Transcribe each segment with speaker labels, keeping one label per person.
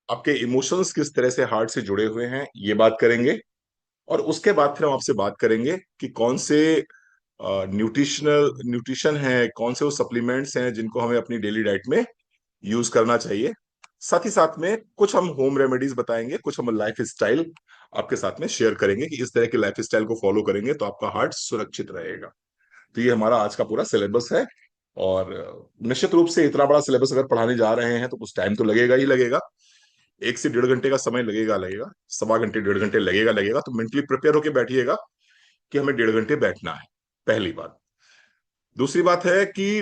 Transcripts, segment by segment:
Speaker 1: आपके इमोशंस किस तरह से हार्ट से जुड़े हुए हैं ये बात करेंगे। और उसके बाद फिर हम आपसे बात करेंगे कि कौन से न्यूट्रिशन है, कौन से वो सप्लीमेंट्स हैं जिनको हमें अपनी डेली डाइट में यूज करना चाहिए। साथ ही साथ में कुछ हम होम रेमेडीज बताएंगे, कुछ हम लाइफ स्टाइल आपके साथ में शेयर करेंगे कि इस तरह के लाइफ स्टाइल को फॉलो करेंगे तो आपका हार्ट सुरक्षित रहेगा। तो ये हमारा आज का पूरा सिलेबस है। और निश्चित रूप से इतना बड़ा सिलेबस अगर पढ़ाने जा रहे हैं तो कुछ टाइम तो लगेगा ही लगेगा। 1 से 1.5 घंटे का समय लगेगा, 1.25 घंटे 1.5 घंटे लगेगा तो मेंटली प्रिपेयर होकर बैठिएगा कि हमें 1.5 घंटे बैठना है। पहली बात। दूसरी बात है कि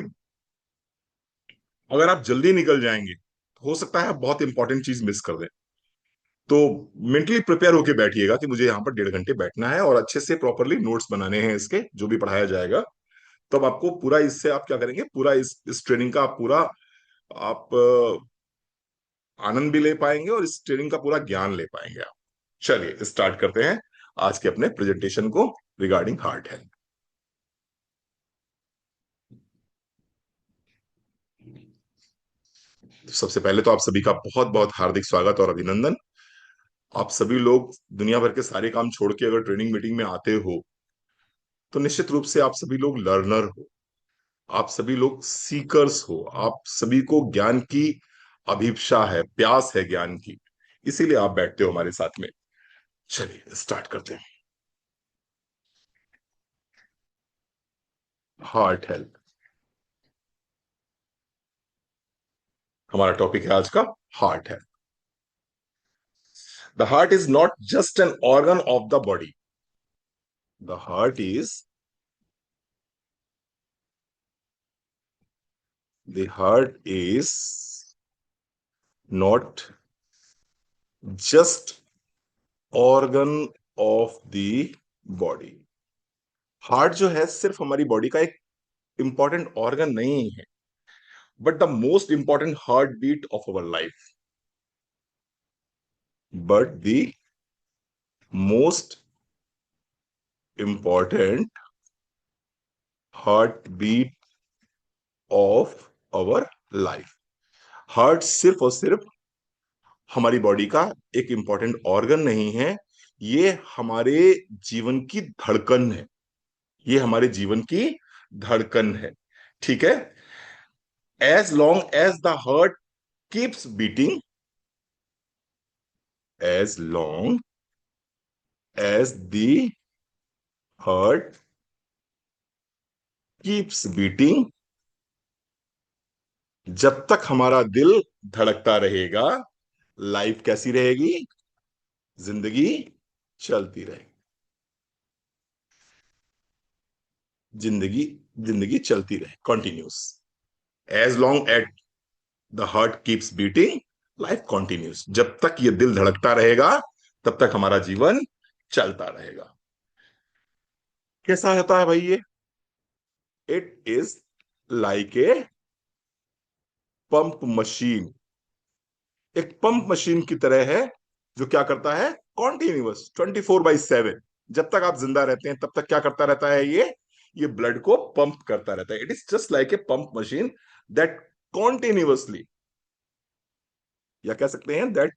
Speaker 1: अगर आप जल्दी निकल जाएंगे तो हो सकता है आप बहुत इंपॉर्टेंट चीज मिस कर दें। तो मेंटली प्रिपेयर होके बैठिएगा कि मुझे यहाँ पर 1.5 घंटे बैठना है और अच्छे से प्रॉपरली नोट्स बनाने हैं इसके जो भी पढ़ाया जाएगा। तब आपको पूरा इससे आप क्या करेंगे, पूरा इस ट्रेनिंग का आप पूरा आप आनंद भी ले पाएंगे और इस ट्रेनिंग का पूरा ज्ञान ले पाएंगे आप। चलिए स्टार्ट करते हैं आज के अपने प्रेजेंटेशन को रिगार्डिंग हार्ट हेल्थ। सबसे पहले तो आप सभी का बहुत बहुत हार्दिक स्वागत और अभिनंदन। आप सभी लोग दुनिया भर के सारे काम छोड़ के अगर ट्रेनिंग मीटिंग में आते हो तो निश्चित रूप से आप सभी लोग लर्नर हो, आप सभी लोग सीकर्स हो, आप सभी को ज्ञान की अभिप्सा है, प्यास है ज्ञान की, इसीलिए आप बैठते हो हमारे साथ में। चलिए स्टार्ट करते हैं। हार्ट हेल्थ हमारा टॉपिक है आज का। Heart health. The heart is not just an organ of the body. The heart is the heart is not just organ of the body. Heart जो है सिर्फ हमारी बॉडी का एक इंपॉर्टेंट ऑर्गन नहीं है, but the most important heart beat of our life. But the most important heart beat of our life. Heart सिर्फ और सिर्फ हमारी बॉडी का एक इंपॉर्टेंट ऑर्गन नहीं है, ये हमारे जीवन की धड़कन है। ये हमारे जीवन की धड़कन है। ठीक है। As long as the heart keeps beating, as long as the heart keeps beating, जब तक हमारा दिल धड़कता रहेगा लाइफ कैसी रहेगी, जिंदगी चलती रहेगी। जिंदगी जिंदगी चलती रहे, continues. As long at the heart keeps beating, life continues. जब तक ये दिल धड़कता रहेगा तब तक हमारा जीवन चलता रहेगा। कैसा होता है भाई ये? It is like a pump machine. एक पंप मशीन की तरह है जो क्या करता है, कॉन्टिन्यूअस 24/7। जब तक आप जिंदा रहते हैं तब तक क्या करता रहता है ये ब्लड को पंप करता रहता है। It is just like a pump machine that continuously, या कह सकते हैं that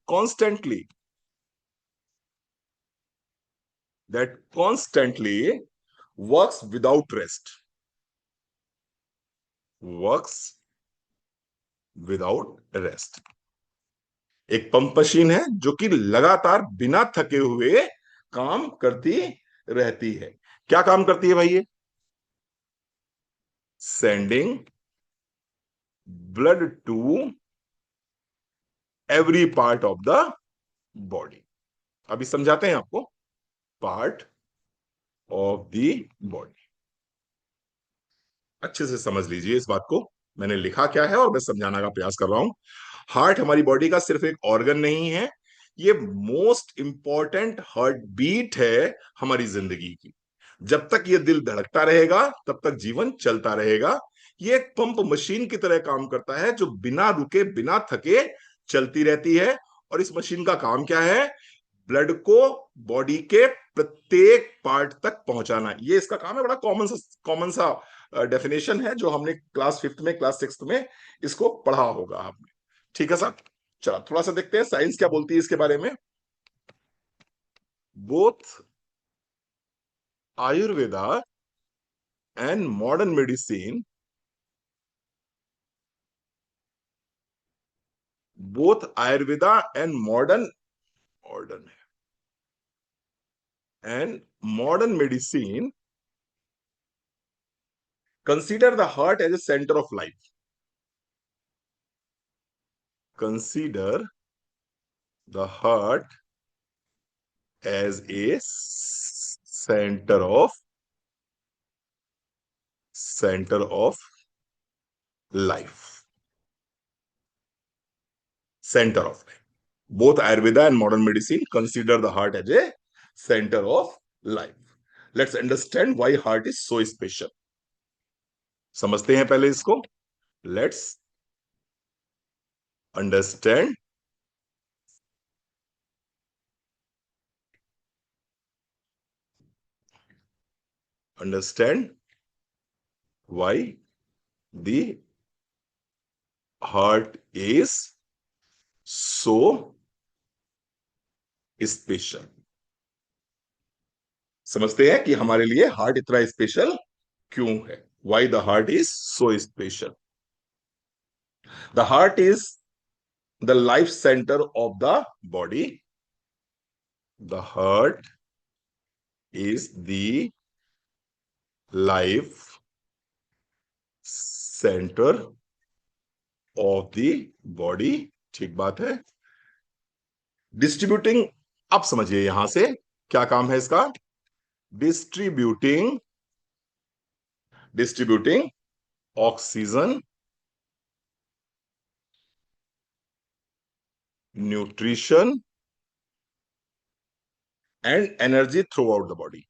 Speaker 1: constantly works without rest, works without rest. एक पंप मशीन है जो कि लगातार बिना थके हुए काम करती रहती है। क्या काम करती है भाई ये? Sending blood to every part of the body. अभी समझाते हैं आपको। पार्ट ऑफ द बॉडी, अच्छे से समझ लीजिए इस बात को। मैंने लिखा क्या है और मैं समझाने का प्रयास कर रहा हूं। हार्ट हमारी बॉडी का सिर्फ एक ऑर्गन नहीं है, ये मोस्ट इंपॉर्टेंट हार्ट बीट है हमारी जिंदगी की। जब तक ये दिल धड़कता रहेगा तब तक जीवन चलता रहेगा। ये एक पंप मशीन की तरह काम करता है जो बिना रुके बिना थके चलती रहती है। और इस मशीन का काम क्या है? ब्लड को बॉडी के प्रत्येक पार्ट तक पहुंचाना, ये इसका काम है। बड़ा कॉमन सा डेफिनेशन है जो हमने क्लास 5th में क्लास 6th में इसको पढ़ा होगा आपने। ठीक है सर। चलो थोड़ा सा देखते हैं साइंस क्या बोलती है इसके बारे में। Both Ayurveda and modern medicine, both Ayurveda and modern and modern medicine consider the heart as a centre of life, consider the heart as a centre of life, centre of life. Both Ayurveda and modern medicine consider the heart as a centre of life. Let's understand why heart is so special. समझते हैं पहले इसको। Let's understand understand why the heart is so special. समझते हैं कि हमारे लिए heart इतना स्पेशल क्यों है। Why the heart is so special. The heart is the life centre of the body. The heart is the life center of the body। ठीक बात है। डिस्ट्रीब्यूटिंग, अब समझिए यहां से क्या काम है इसका। Distributing distributing oxygen, nutrition and energy through out the body.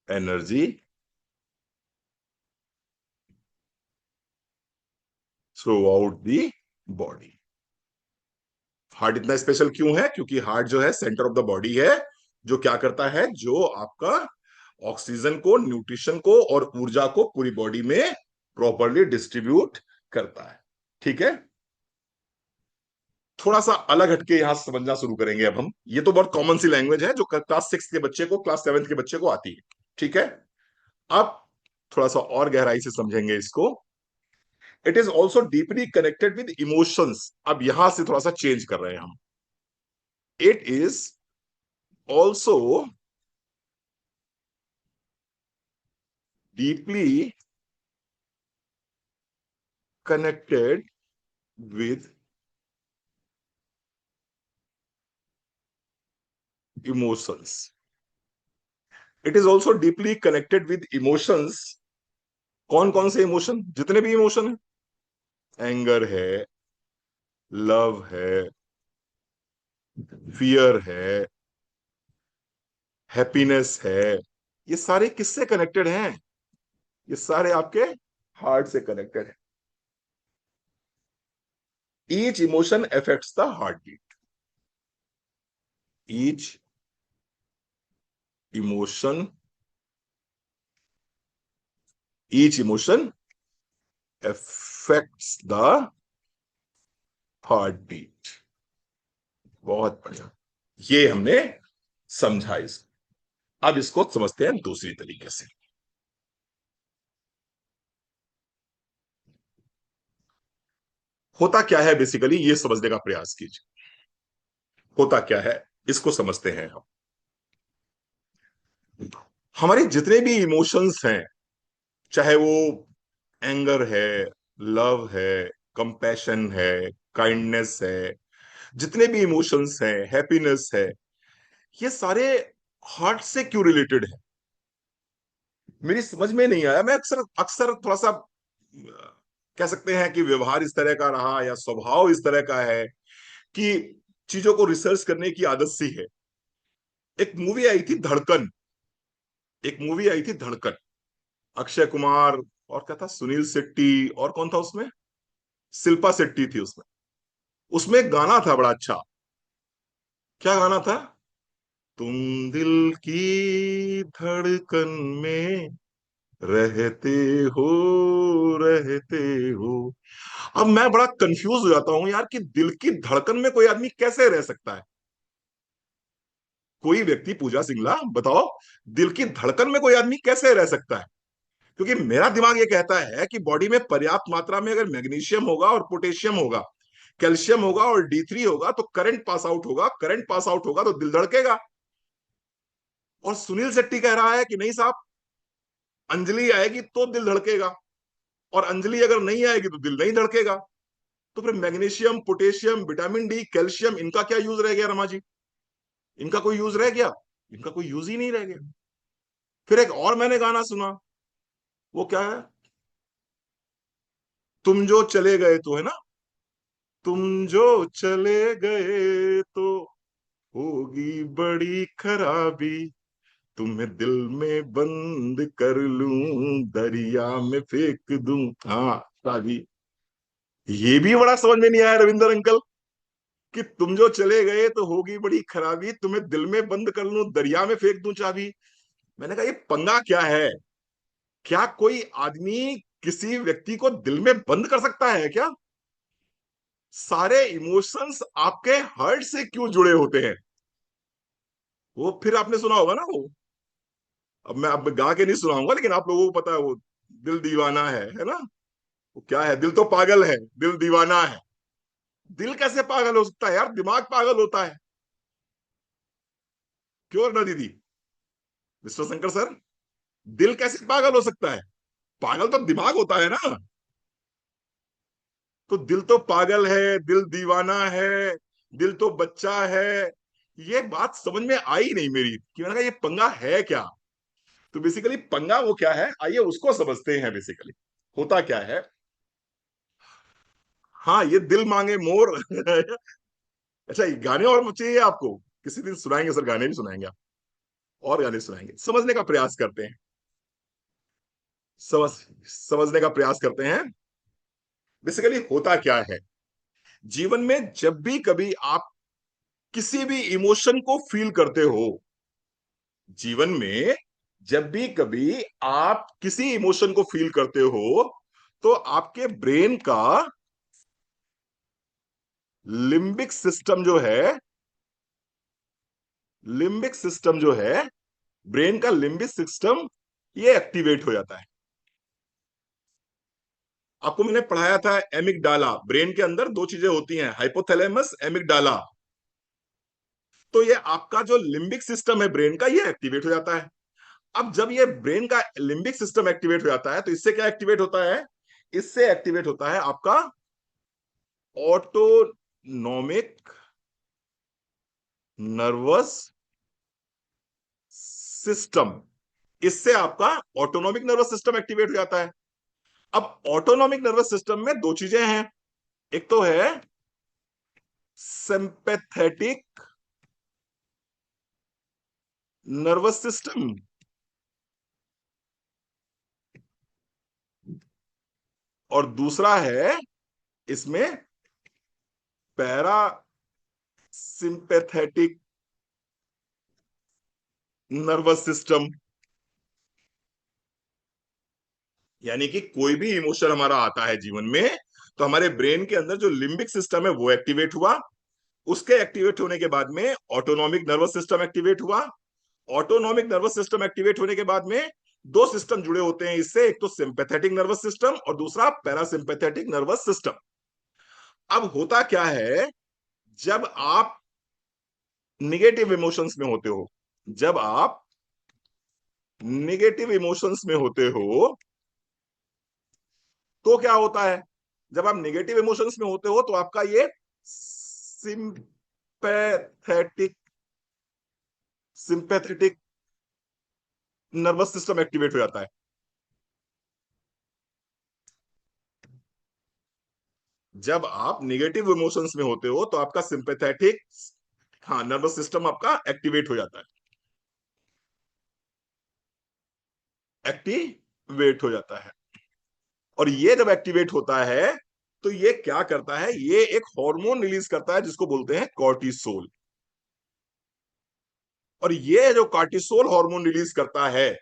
Speaker 1: Energy through out the body. Heart इतना स्पेशल क्यों है? क्योंकि हार्ट जो है सेंटर ऑफ द बॉडी है, जो क्या करता है, जो आपका ऑक्सीजन को, न्यूट्रिशन को और ऊर्जा को पूरी बॉडी में प्रॉपरली डिस्ट्रीब्यूट करता है। ठीक है। थोड़ा सा अलग हटके यहां से समझना शुरू करेंगे अब हम। ये तो बहुत कॉमन सी लैंग्वेज है जो क्लास 6 के बच्चे को, क्लास 7 के बच्चे को आती है। ठीक है। अब थोड़ा सा और गहराई से समझेंगे इसको। It is also deeply connected with emotions. अब यहां से थोड़ा सा चेंज कर रहे हैं हम। It is also deeply connected with emotions। It is also deeply connected with emotions। कौन कौन से इमोशन? जितने भी इमोशन है, एंगर है, लव है, फियर है, हैप्पीनेस है, ये सारे किससे कनेक्टेड हैं? ये सारे आपके हार्ट से कनेक्टेड है। Each emotion affects the heart beat. Each emotion each emotion affects the heart beat. बहुत बढ़िया, ये हमने समझा इसको। अब इसको समझते हैं दूसरी तरीके से। होता क्या है बेसिकली, ये समझने का प्रयास कीजिए। होता क्या है इसको समझते हैं हम। हमारे जितने भी इमोशंस हैं, चाहे वो एंगर है, लव है, कंपैशन है, काइंडनेस है, जितने भी इमोशंस हैं, हैप्पीनेस है, ये सारे हार्ट से क्यों रिलेटेड है? मेरी समझ में नहीं आया। मैं अक्सर अक्सर थोड़ा सा कह सकते हैं कि व्यवहार इस तरह का रहा या स्वभाव इस तरह का है कि चीजों को रिसर्च करने की आदत सी है। एक मूवी आई थी धड़कन। एक मूवी आई थी धड़कन, अक्षय कुमार, और क्या था, सुनील शेट्टी, और कौन था उसमें? शिल्पा शेट्टी थी उसमें। उसमें एक गाना था बड़ा अच्छा। क्या गाना था? तुम दिल की धड़कन में रहते हो, रहते हो। अब मैं बड़ा कंफ्यूज हो जाता हूं यार कि दिल की धड़कन में कोई आदमी कैसे रह सकता है। कोई व्यक्ति, पूजा सिंगला, बताओ, दिल की धड़कन में कोई आदमी कैसे रह सकता है? क्योंकि मेरा दिमाग ये कहता है कि बॉडी में पर्याप्त मात्रा में अगर मैग्नीशियम होगा और पोटेशियम होगा, कैल्शियम होगा और D3 होगा, तो करंट पास आउट होगा, करंट पास आउट होगा तो दिल धड़केगा। और सुनील शेट्टी कह रहा है कि नहीं साहब, अंजलि आएगी तो दिल धड़केगा, और अंजलि अगर नहीं आएगी तो दिल नहीं धड़केगा। तो फिर magnesium, potassium, vitamin D, calcium, इनका क्या यूज रह गया रमा जी? इनका कोई यूज रह गया? इनका कोई यूज ही नहीं रह गया। फिर एक और मैंने गाना सुना, वो क्या है, तुम जो चले गए तो, है ना, तुम जो चले गए तो होगी बड़ी खराबी, तुम्हें दिल में बंद कर लूं, दरिया में फेंक दूं। हाँ शादी, ये भी बड़ा समझ में नहीं आया रविंदर अंकल, कि तुम जो चले गए तो होगी बड़ी खराबी, तुम्हें दिल में बंद कर लूं, दरिया में फेंक दूं चाबी। मैंने कहा ये पंगा क्या है? क्या कोई आदमी किसी व्यक्ति को दिल में बंद कर सकता है क्या? सारे इमोशंस आपके हार्ट से क्यों जुड़े होते हैं? वो फिर आपने सुना होगा ना वो, अब मैं अब गा के नहीं सुनाऊंगा, लेकिन आप लोगों को पता है वो, दिल दीवाना है ना? वो क्या है, दिल तो पागल है, दिल दीवाना है। दिल कैसे पागल हो सकता है यार? दिमाग पागल होता है। क्यों ना दीदी, मिस्टर शंकर सर, दिल कैसे पागल हो सकता है? पागल तो दिमाग होता है ना। तो दिल तो पागल है, दिल दीवाना है, दिल तो बच्चा है। ये बात समझ में आई नहीं मेरी, कि मैंने कहा ये पंगा है क्या? तो बेसिकली पंगा वो क्या है, आइए उसको समझते हैं। बेसिकली होता क्या है, हाँ, ये दिल मांगे मोर। अच्छा, ये गाने और चाहिए आपको? किसी दिन सुनाएंगे सर, गाने भी सुनाएंगे आप, और गाने सुनाएंगे। समझने का प्रयास करते हैं, समझ समझने का प्रयास करते हैं। बेसिकली होता क्या है, जीवन में जब भी कभी आप किसी भी इमोशन को फील करते हो, जीवन में जब भी कभी आप किसी इमोशन को फील करते हो, तो आपके ब्रेन का लिम्बिक सिस्टम जो है, लिम्बिक सिस्टम जो है, ब्रेन का लिम्बिक सिस्टम, ये एक्टिवेट हो जाता है। आपको मैंने पढ़ाया था एमिगडाला, ब्रेन के अंदर दो चीजें होती हैं, हाइपोथैलेमस, एमिगडाला। तो ये आपका जो लिम्बिक सिस्टम है ब्रेन का, ये एक्टिवेट हो जाता है। अब जब ये ब्रेन का लिम्बिक सिस्टम एक्टिवेट हो जाता है, तो इससे क्या एक्टिवेट होता है? इससे एक्टिवेट होता है आपका ऑटोनॉमिक नर्वस सिस्टम। इससे आपका ऑटोनॉमिक नर्वस सिस्टम एक्टिवेट हो जाता है। अब ऑटोनॉमिक नर्वस सिस्टम में दो चीजें हैं, एक तो है सिंपैथेटिक नर्वस सिस्टम, और दूसरा है इसमें पैरा सिंपैथेटिक नर्वस सिस्टम। यानी कि कोई भी इमोशन हमारा आता है जीवन में, तो हमारे ब्रेन के अंदर जो लिम्बिक सिस्टम है वो एक्टिवेट हुआ, उसके एक्टिवेट होने के बाद में ऑटोनॉमिक नर्वस सिस्टम एक्टिवेट हुआ। ऑटोनॉमिक नर्वस सिस्टम एक्टिवेट होने के बाद में दो सिस्टम जुड़े होते हैं इससे, एक तो सिंपैथेटिक नर्वस सिस्टम और दूसरा पैरासिम्पैथेटिक नर्वस सिस्टम। अब होता क्या है, जब आप निगेटिव इमोशंस में होते हो, जब आप निगेटिव इमोशंस में होते हो, तो क्या होता है? जब आप निगेटिव इमोशंस में होते हो तो आपका ये sympathetic sympathetic nervous system activate हो जाता है। जब आप निगेटिव इमोशंस में होते हो तो आपका सिंपैथेटिक, हाँ, नर्वस सिस्टम आपका एक्टिवेट हो जाता है, एक्टिवेट हो जाता है। और ये जब एक्टिवेट होता है, तो ये क्या करता है, ये एक हार्मोन रिलीज करता है जिसको बोलते हैं कॉर्टिसोल। और ये जो कॉर्टिसोल हार्मोन रिलीज करता है,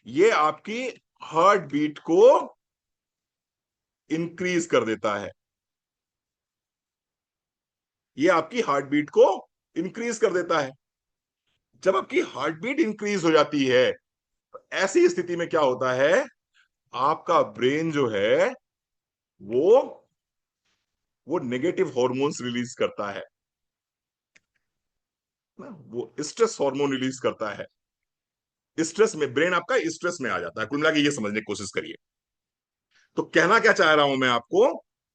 Speaker 1: ये आपकी हार्ट बीट को इंक्रीज कर देता है। ये आपकी हार्ट बीट को इंक्रीज कर देता है। जब आपकी हार्ट बीट इंक्रीज हो जाती है, ऐसी स्थिति में क्या होता है, आपका ब्रेन जो है वो वो नेगेटिव हॉर्मोन्स रिलीज करता है ना, वो स्ट्रेस हार्मोन रिलीज करता है। स्ट्रेस में ब्रेन आपका स्ट्रेस में आ जाता है। कुल मिला के ये समझने की कोशिश करिए। तो कहना क्या चाह रहा हूं मैं आपको,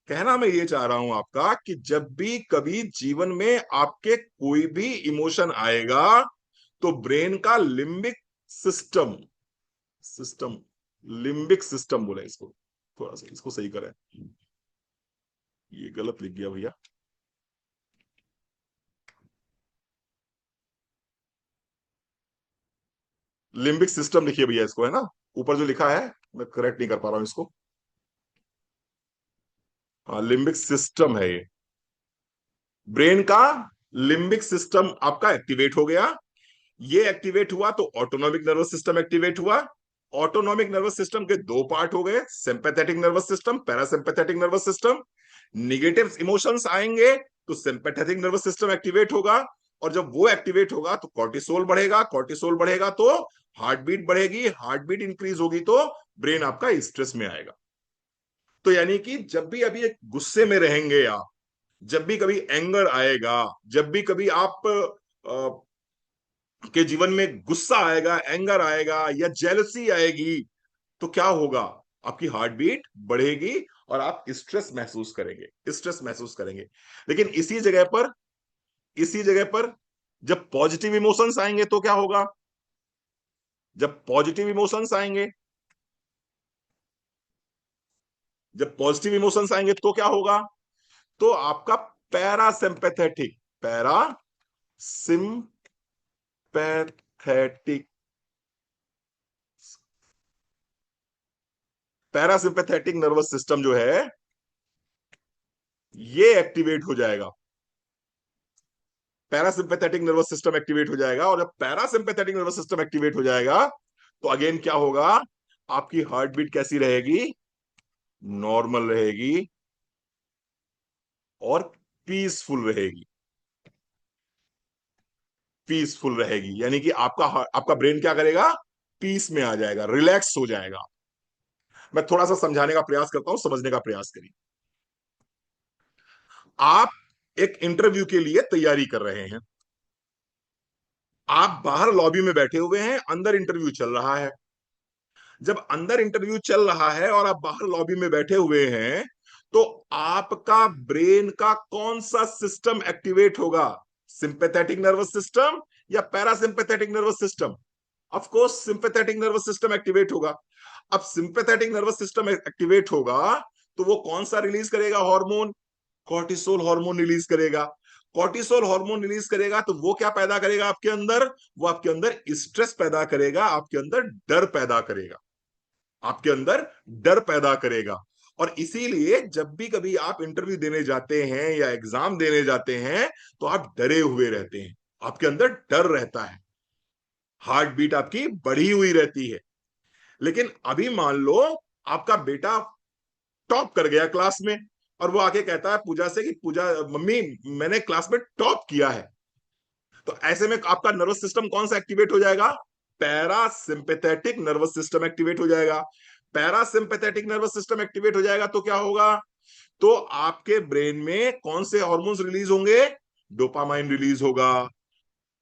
Speaker 1: कहना मैं ये चाह रहा हूं आपका कि जब भी कभी जीवन में आपके कोई भी इमोशन आएगा, तो ब्रेन का limbic system system limbic system बोले इसको, थोड़ा सा इसको सही करें, ये गलत लिख गया भैया। लिम्बिक सिस्टम लिखिए भैया इसको, है ना, ऊपर जो लिखा है मैं करेक्ट नहीं कर पा रहा हूं इसको। हाँ, लिम्बिक सिस्टम है ये। ब्रेन का लिम्बिक सिस्टम आपका एक्टिवेट हो गया। ये एक्टिवेट हुआ तो ऑटोनॉमिक नर्वस सिस्टम एक्टिवेट हुआ। ऑटोनॉमिक नर्वस सिस्टम के दो पार्ट हो गए, sympathetic nervous system, parasympathetic nervous system. Negative emotions आएंगे तो सिंपैथेटिक नर्वस सिस्टम एक्टिवेट होगा, और जब वो एक्टिवेट होगा तो कॉर्टिसोल बढ़ेगा, कॉर्टिसोल बढ़ेगा तो हार्ट बीट बढ़ेगी, हार्ट बीट इंक्रीज होगी तो ब्रेन आपका स्ट्रेस में आएगा। तो यानी कि जब भी अभी एक गुस्से में रहेंगे आप, जब भी कभी एंगर आएगा, जब भी कभी आप के जीवन में गुस्सा आएगा, एंगर आएगा या जेलसी आएगी, तो क्या होगा, आपकी हार्ट बीट बढ़ेगी और आप स्ट्रेस महसूस करेंगे, स्ट्रेस महसूस करेंगे। लेकिन इसी जगह पर जब पॉजिटिव इमोशंस आएंगे तो क्या होगा, जब पॉजिटिव इमोशंस आएंगे, जब पॉजिटिव इमोशंस आएंगे तो क्या होगा, तो आपका parasympathetic parasympathetic parasympathetic nervous system जो है ये एक्टिवेट हो जाएगा। पैरासिम्पैथेटिक नर्वस सिस्टम एक्टिवेट हो जाएगा, और जब पैरासिम्पैथेटिक नर्वस सिस्टम एक्टिवेट हो जाएगा तो अगेन क्या होगा, आपकी हार्ट बीट कैसी रहेगी, नॉर्मल रहेगी और पीसफुल रहेगी। पीसफुल रहेगी यानी कि आपका ब्रेन क्या करेगा, पीस में आ जाएगा, रिलैक्स हो जाएगा। मैं थोड़ा सा समझाने का प्रयास करता हूं, समझने का प्रयास करिए। आप एक इंटरव्यू के लिए तैयारी कर रहे हैं, आप बाहर लॉबी में बैठे हुए हैं, अंदर इंटरव्यू चल रहा है। जब अंदर इंटरव्यू चल रहा है और आप बाहर लॉबी में बैठे हुए हैं, तो आपका ब्रेन का कौन सा सिस्टम एक्टिवेट होगा, सिंपैथेटिक नर्वस सिस्टम या parasympathetic nervous system? Of course sympathetic nervous system activate होगा। अब सिंपैथेटिक नर्वस सिस्टम एक्टिवेट होगा तो वो कौन सा रिलीज करेगा हार्मोन, कॉर्टिसोल हार्मोन रिलीज करेगा। कॉर्टिसोल हार्मोन रिलीज करेगा तो वो क्या पैदा करेगा आपके अंदर, वो आपके अंदर स्ट्रेस पैदा करेगा, आपके अंदर डर पैदा करेगा, आपके अंदर डर पैदा करेगा। और इसीलिए जब भी कभी आप इंटरव्यू देने जाते हैं या एग्जाम देने जाते हैं तो आप डरे हुए रहते हैं, आपके अंदर डर रहता है, हार्ट बीट आपकी बढ़ी हुई रहती है। लेकिन अभी मान लो आपका बेटा टॉप कर गया क्लास में, और वो आके कहता है पूजा से कि पूजा मम्मी मैंने क्लास में टॉप किया है, तो ऐसे में आपका नर्वस सिस्टम कौन सा एक्टिवेट हो जाएगा, पैरासिम्पैथेटिक नर्वस सिस्टम एक्टिवेट हो जाएगा। पैरासिम्पैथेटिक नर्वस सिस्टम एक्टिवेट हो जाएगा तो क्या होगा, तो आपके ब्रेन में कौन से हार्मोन्स रिलीज होंगे, डोपामाइन रिलीज होगा,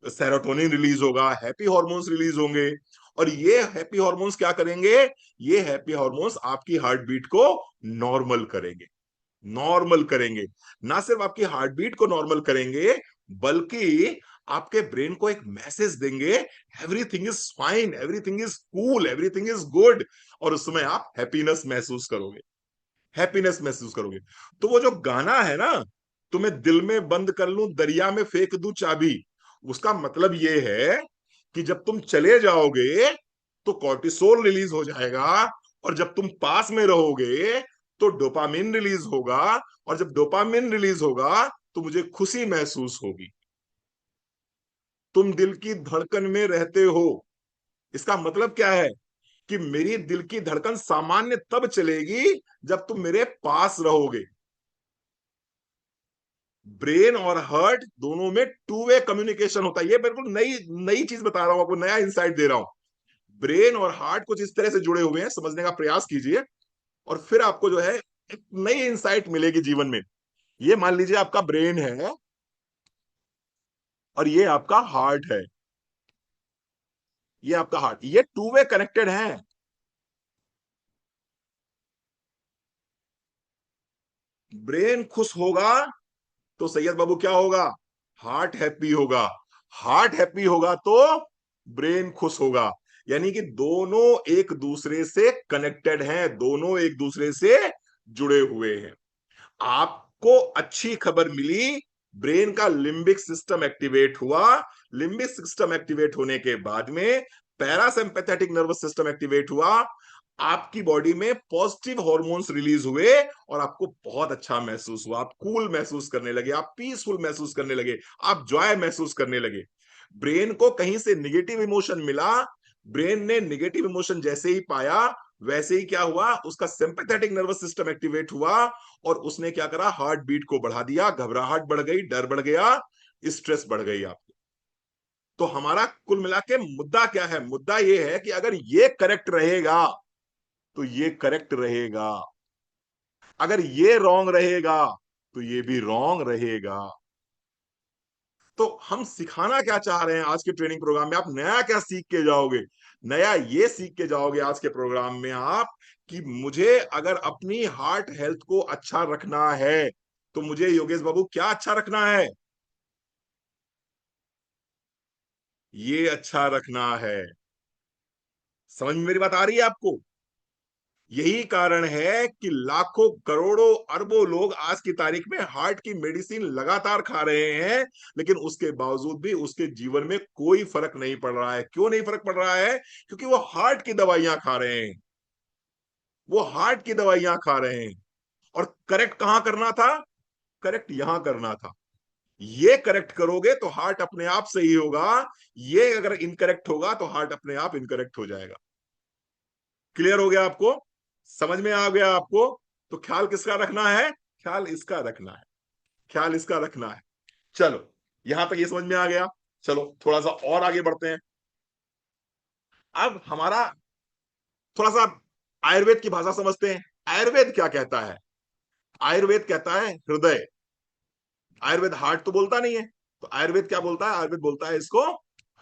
Speaker 1: सेरोटोनिन रिलीज होगा, हैप्पी हॉर्मोन्स रिलीज होंगे। और ये हैप्पी हॉर्मोन्स क्या करेंगे, ये हैप्पी हॉर्मोन्स आपकी हार्ट बीट को नॉर्मल करेंगे, नॉर्मल करेंगे। ना सिर्फ आपकी हार्ट बीट को नॉर्मल करेंगे, बल्कि आपके ब्रेन को एक मैसेज देंगे, everything is fine, everything is cool, everything is good, और उसमें आप हैप्पीनेस महसूस करोगे, हैप्पीनेस महसूस करोगे। तो वो जो गाना है ना, तुम्हें दिल में बंद कर लूं दरिया में फेंक दूं चाबी, उसका मतलब ये है कि जब तुम चले जाओगे तो कॉर्टिसोल रिलीज हो जाएगा, और जब तुम पास में रहोगे तो डोपामिन रिलीज होगा, और जब डोपामिन रिलीज होगा तो मुझे खुशी महसूस होगी। तुम दिल की धड़कन में रहते हो, इसका मतलब क्या है, कि मेरी दिल की धड़कन सामान्य तब चलेगी जब तुम मेरे पास रहोगे। ब्रेन और हार्ट दोनों में टू वे कम्युनिकेशन होता है। ये बिल्कुल नई नई चीज बता रहा हूं आपको, नया इंसाइट दे रहा हूं। ब्रेन और हार्ट कुछ इस तरह से जुड़े हुए हैं, समझने का प्रयास कीजिए, और फिर आपको जो है एक नई इंसाइट मिलेगी जीवन में। ये मान लीजिए आपका ब्रेन है और ये आपका हार्ट है, ये आपका हार्ट, ये टू वे कनेक्टेड है। ब्रेन खुश होगा तो सैयद बाबू क्या होगा? हार्ट हैप्पी होगा। हार्ट हैप्पी होगा तो ब्रेन खुश होगा। यानी कि दोनों एक दूसरे से कनेक्टेड हैं, दोनों एक दूसरे से जुड़े हुए हैं। आपको अच्छी खबर मिली, ब्रेन का लिम्बिक सिस्टम एक्टिवेट हुआ। लिम्बिक सिस्टम एक्टिवेट होने के बाद में पैरासिम्पैथेटिक नर्वस सिस्टम एक्टिवेट हुआ। आपकी बॉडी में पॉजिटिव हॉर्मोन्स रिलीज हुए और आपको बहुत अच्छा महसूस हुआ। आप कूल महसूस करने लगे, आप पीसफुल महसूस करने लगे, आप जॉय महसूस करने लगे। ब्रेन को कहीं से निगेटिव इमोशन मिला, ब्रेन ने निगेटिव इमोशन जैसे ही पाया, वैसे ही क्या हुआ, उसका सिंपैथेटिक नर्वस सिस्टम एक्टिवेट हुआ और उसने क्या करा, हार्ट बीट को बढ़ा दिया, घबराहट बढ़ गई, डर बढ़ गया, स्ट्रेस बढ़ गई आपको। तो हमारा कुल मिला के मुद्दा क्या है? मुद्दा ये है कि अगर ये करेक्ट रहेगा तो ये करेक्ट रहेगा, अगर ये रॉन्ग रहेगा तो ये भी रॉन्ग रहेगा। तो हम सिखाना क्या चाह रहे हैं आज के ट्रेनिंग प्रोग्राम में? आप नया क्या सीख के जाओगे? नया ये सीख के जाओगे आज के प्रोग्राम में आप कि मुझे अगर अपनी हार्ट हेल्थ को अच्छा रखना है तो मुझे योगेश बाबू क्या अच्छा रखना है? ये अच्छा रखना है। समझ में मेरी बात आ रही है आपको? यही कारण है कि लाखों करोड़ों अरबों लोग आज की तारीख में हार्ट की मेडिसिन लगातार खा रहे हैं, लेकिन उसके बावजूद भी उसके जीवन में कोई फर्क नहीं पड़ रहा है। क्यों नहीं फर्क पड़ रहा है? क्योंकि वो हार्ट की दवाइयां खा रहे हैं, वो हार्ट की दवाइयां खा रहे हैं। और करेक्ट कहां करना था? करेक्ट यहां करना था। ये करेक्ट करोगे तो हार्ट अपने आप सही होगा, ये अगर इनकरेक्ट होगा तो हार्ट अपने आप इनकरेक्ट हो जाएगा। क्लियर हो गया आपको? समझ में आ गया आपको? तो ख्याल किसका रखना है? ख्याल इसका रखना है, ख्याल इसका रखना है। चलो, यहां तक ये समझ में आ गया। चलो थोड़ा सा और आगे बढ़ते हैं। अब हमारा थोड़ा सा आयुर्वेद की भाषा समझते हैं। आयुर्वेद क्या कहता है? आयुर्वेद कहता है हृदय। आयुर्वेद हार्ट तो बोलता नहीं है, तो आयुर्वेद क्या बोलता है? आयुर्वेद बोलता है इसको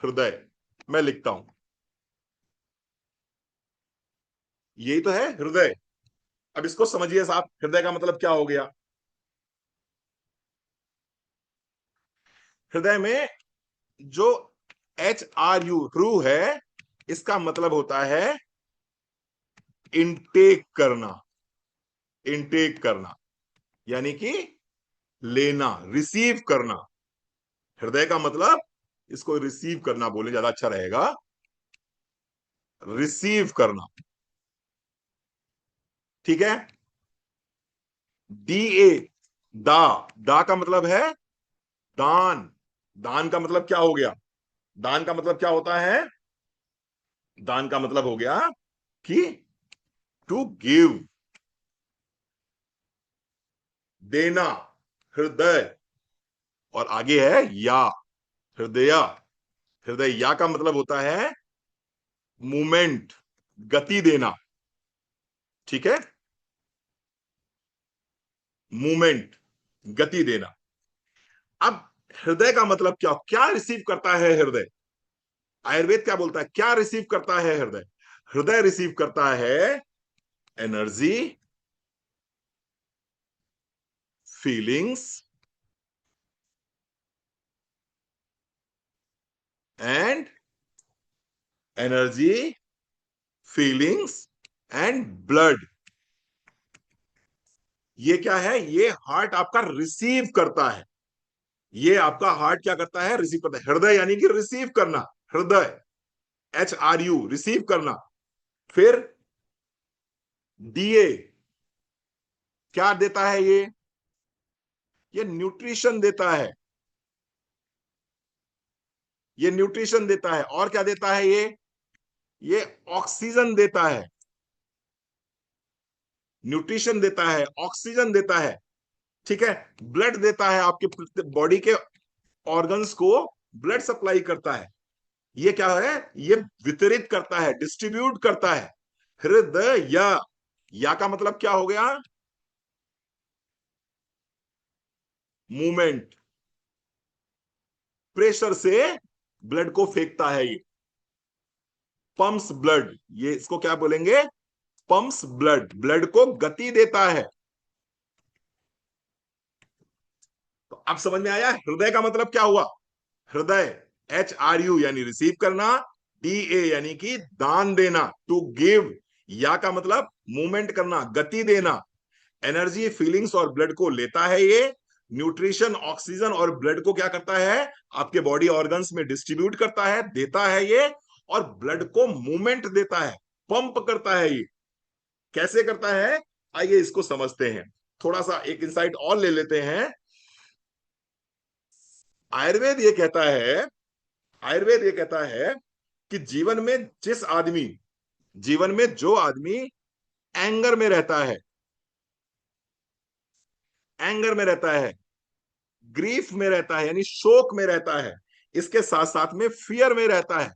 Speaker 1: हृदय। मैं लिखता हूं, यही तो है हृदय। अब इसको समझिए साहब, हृदय का मतलब क्या हो गया? हृदय में जो HRU है, इसका मतलब होता है इनटेक करना। इनटेक करना यानी कि लेना, रिसीव करना। हृदय का मतलब, इसको रिसीव करना बोले ज्यादा अच्छा रहेगा, रिसीव करना। ठीक है। DA, दा, दा का मतलब है दान। दान का मतलब क्या हो गया? दान का मतलब क्या होता है? दान का मतलब हो गया कि टू गिव, देना, हृदय। और आगे है या, हृदय। हृदय या का मतलब होता है मूवमेंट, गति देना। ठीक है, मूवमेंट, गति देना। अब हृदय का मतलब क्या क्या रिसीव करता है हृदय? आयुर्वेद क्या बोलता है, क्या रिसीव करता है हृदय? हृदय रिसीव करता है energy, feelings and, energy, feelings and blood. ये क्या है? ये हार्ट आपका रिसीव करता है। ये आपका हार्ट क्या करता है? रिसीव करता है। हृदय यानी कि रिसीव करना, हृदय, HRU, रिसीव करना। फिर DA, क्या देता है ये न्यूट्रिशन देता है। ये न्यूट्रिशन देता है। और क्या देता है ये? ये ऑक्सीजन देता है, न्यूट्रिशन देता है, ऑक्सीजन देता है, ठीक है, ब्लड देता है, आपके बॉडी के ऑर्गन्स को ब्लड सप्लाई करता है। ये क्या है, ये वितरित करता है, डिस्ट्रीब्यूट करता है। हृदय या का मतलब क्या हो गया, मूवमेंट, प्रेशर से ब्लड को फेंकता है ये, पंप्स ब्लड, ये इसको क्या बोलेंगे, पंप्स ब्लड, ब्लड को गति देता है। तो अब समझ में आया हृदय का मतलब क्या हुआ। हृदय, HRU यानी रिसीव करना, DA यानी कि दान देना, टू गिव, या का मतलब मूवमेंट करना, गति देना, एनर्जी, फीलिंग्स और ब्लड को लेता है ये, न्यूट्रिशन, ऑक्सीजन और ब्लड को क्या करता है, आपके बॉडी ऑर्गन्स में डिस्ट्रीब्यूट करता है, देता है ये, और ब्लड को मूवमेंट देता है, पंप करता है ये। कैसे करता है, आइए इसको समझते हैं, थोड़ा सा एक इंसाइट और ले लेते हैं। आयुर्वेद ये कहता है, आयुर्वेद ये कहता है कि जीवन में जो आदमी एंगर में रहता है, एंगर में रहता है, ग्रीफ में रहता है यानी शोक में रहता है, इसके साथ साथ में फियर में रहता है,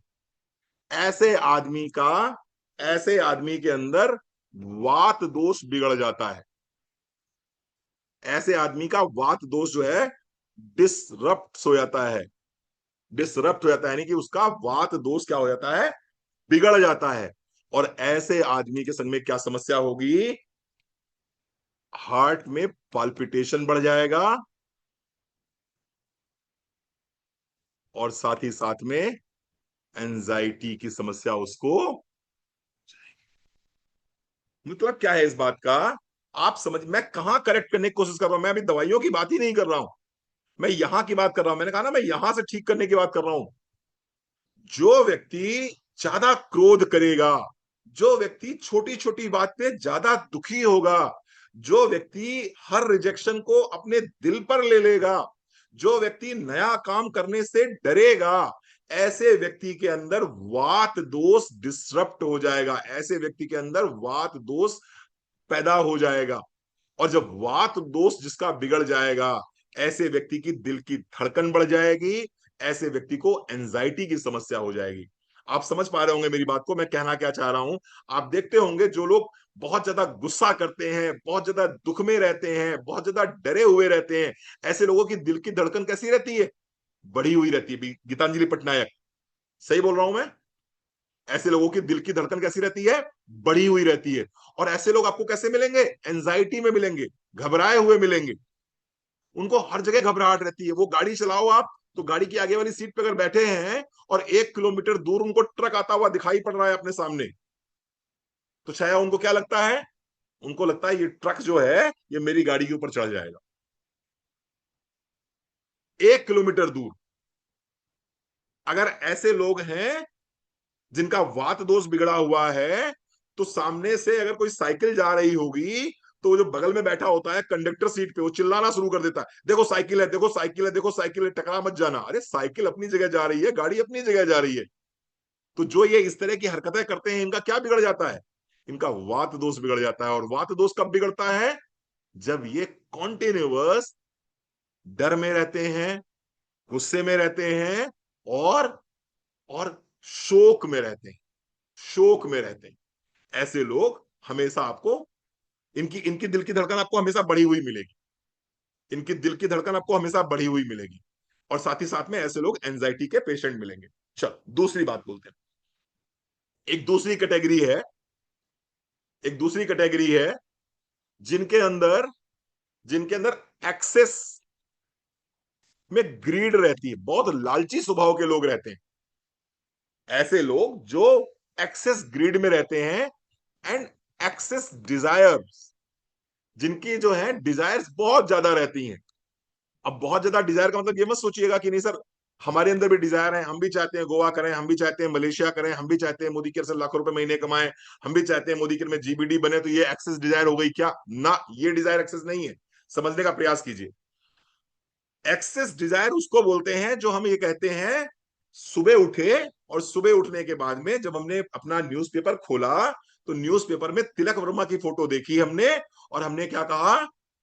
Speaker 1: ऐसे आदमी का, ऐसे आदमी के अंदर वात दोष बिगड़ जाता है। ऐसे आदमी का वात दोष जो है डिसरप्ट हो जाता है, डिसरप्ट हो जाता है, यानी कि उसका वात दोष क्या हो जाता है, बिगड़ जाता है। और ऐसे आदमी के संग में क्या समस्या होगी, हार्ट में पाल्पिटेशन बढ़ जाएगा, और साथ ही साथ में एंजाइटी की समस्या उसको। मतलब क्या है इस बात का, आप समझ, मैं कहां करेक्ट करने की कोशिश कर रहा हूं, मैं अभी दवाइयों की बात ही नहीं कर रहा हूं, मैं यहां की बात कर रहा हूं, मैंने कहा ना मैं यहां से ठीक करने की बात कर रहा हूं। जो व्यक्ति ज्यादा क्रोध करेगा, जो व्यक्ति छोटी छोटी बात पे ज्यादा दुखी होगा, जो व्यक्ति हर रिजेक्शन को अपने दिल पर ले लेगा, जो व्यक्ति नया काम करने से डरेगा, ऐसे व्यक्ति के अंदर वात दोष डिसरप्ट हो जाएगा, ऐसे व्यक्ति के अंदर वात दोष पैदा हो जाएगा। और जब वात दोष जिसका बिगड़ जाएगा, ऐसे व्यक्ति की दिल की धड़कन बढ़ जाएगी, ऐसे व्यक्ति को एंजाइटी की समस्या हो जाएगी। आप समझ पा रहे होंगे मेरी बात को, मैं कहना क्या चाह रहा हूं। आप देखते होंगे जो लोग बहुत ज्यादा गुस्सा करते हैं, बहुत ज्यादा दुख में रहते हैं, बहुत ज्यादा डरे हुए रहते हैं, ऐसे लोगों की दिल की धड़कन कैसी रहती है, बढ़ी हुई रहती है। गीतांजलि पटनायक, सही बोल रहा हूं मैं, ऐसे लोगों की दिल की धड़कन कैसी रहती है, बढ़ी हुई रहती है। और ऐसे लोग आपको कैसे मिलेंगे, एंजाइटी में मिलेंगे, घबराए हुए मिलेंगे, उनको हर जगह घबराहट रहती है। वो गाड़ी चलाओ आप, तो गाड़ी की आगे वाली सीट पे अगर बैठे हैं और 1 किलोमीटर दूर उनको ट्रक आता हुआ दिखाई पड़ रहा है अपने सामने, तो शायद उनको क्या लगता है, उनको लगता है ये ट्रक जो है ये मेरी गाड़ी के ऊपर चढ़ जाएगा। 1 किलोमीटर दूर अगर ऐसे लोग हैं जिनका वात दोष बिगड़ा हुआ है, तो सामने से अगर कोई साइकिल जा रही होगी, तो जो बगल में बैठा होता है कंडक्टर सीट पे, वो चिल्लाना शुरू कर देता है, देखो साइकिल है, देखो साइकिल है, देखो साइकिल है, टकरा मत जाना। अरे साइकिल अपनी जगह जा रही है, गाड़ी अपनी जगह जा रही है। तो जो ये इस तरह की हरकतें करते हैं, इनका क्या बिगड़ जाता है, इनका वात दोष बिगड़ जाता है। और वात दोष कब बिगड़ता है, जब ये कॉन्टिन्यूअस डर में रहते हैं, गुस्से में रहते हैं, और और शोक में रहते हैं, शोक में रहते हैं। ऐसे लोग हमेशा आपको, इनकी इनकी दिल की धड़कन आपको हमेशा बढ़ी हुई मिलेगी, इनकी दिल की धड़कन आपको हमेशा बढ़ी हुई मिलेगी। और साथ ही साथ में ऐसे लोग एंजाइटी के पेशेंट मिलेंगे। चल दूसरी बात बोलते हैं, एक दूसरी कैटेगरी है, एक दूसरी कैटेगरी है जिनके अंदर, जिनके अंदर एक्सेस में ग्रीड रहती है, बहुत लालची स्वभाव के लोग रहते हैं। ऐसे लोग जो एक्सेस ग्रीड में रहते हैं, एंड एक्सेस डिजायर्स, जिनकी जो है डिजायर्स बहुत ज्यादा रहती हैं। अब बहुत ज्यादा डिजायर का मतलब ये मत सोचिएगा कि नहीं सर, हमारे अंदर भी डिजायर है, हम भी चाहते हैं गोवा करें, हम भी चाहते हैं मलेशिया करें, हम भी चाहते हैं मोदी केयर से लाखों रुपए महीने कमाएं, हम भी चाहते हैं मोदी केयर में GBD बने, तो ये एक्सेस डिजायर हो गई क्या, ना, ये डिजायर एक्सेस नहीं है। समझने का प्रयास कीजिए, एक्सेस डिजायर उसको बोलते हैं जो हम ये कहते हैं सुबह उठे, और सुबह उठने के बाद में जब हमने अपना न्यूज़पेपर खोला, तो न्यूज़पेपर में तिलक वर्मा की फोटो देखी हमने, और हमने क्या कहा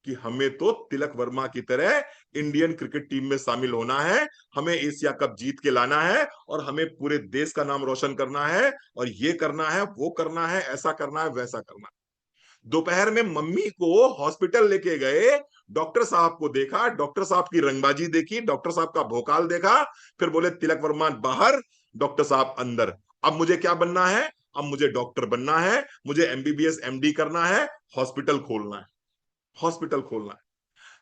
Speaker 1: कि हमें तो तिलक वर्मा की तरह इंडियन क्रिकेट टीम में शामिल होना है, हमें एशिया कप जीत के लाना है, और हमें पूरे देश का नाम रोशन करना है, और ये करना है, वो करना है, ऐसा करना है, वैसा करना है। दोपहर में मम्मी को हॉस्पिटल लेके गए, डॉक्टर साहब को देखा, डॉक्टर साहब की रंगबाजी देखी, डॉक्टर साहब का भोकाल देखा, फिर बोले तिलक वर्मा बाहर, डॉक्टर साहब अंदर। अब मुझे क्या बनना है? अब मुझे डॉक्टर बनना है, मुझे एमबीबीएस एमडी करना है, हॉस्पिटल खोलना है, हॉस्पिटल खोलना है।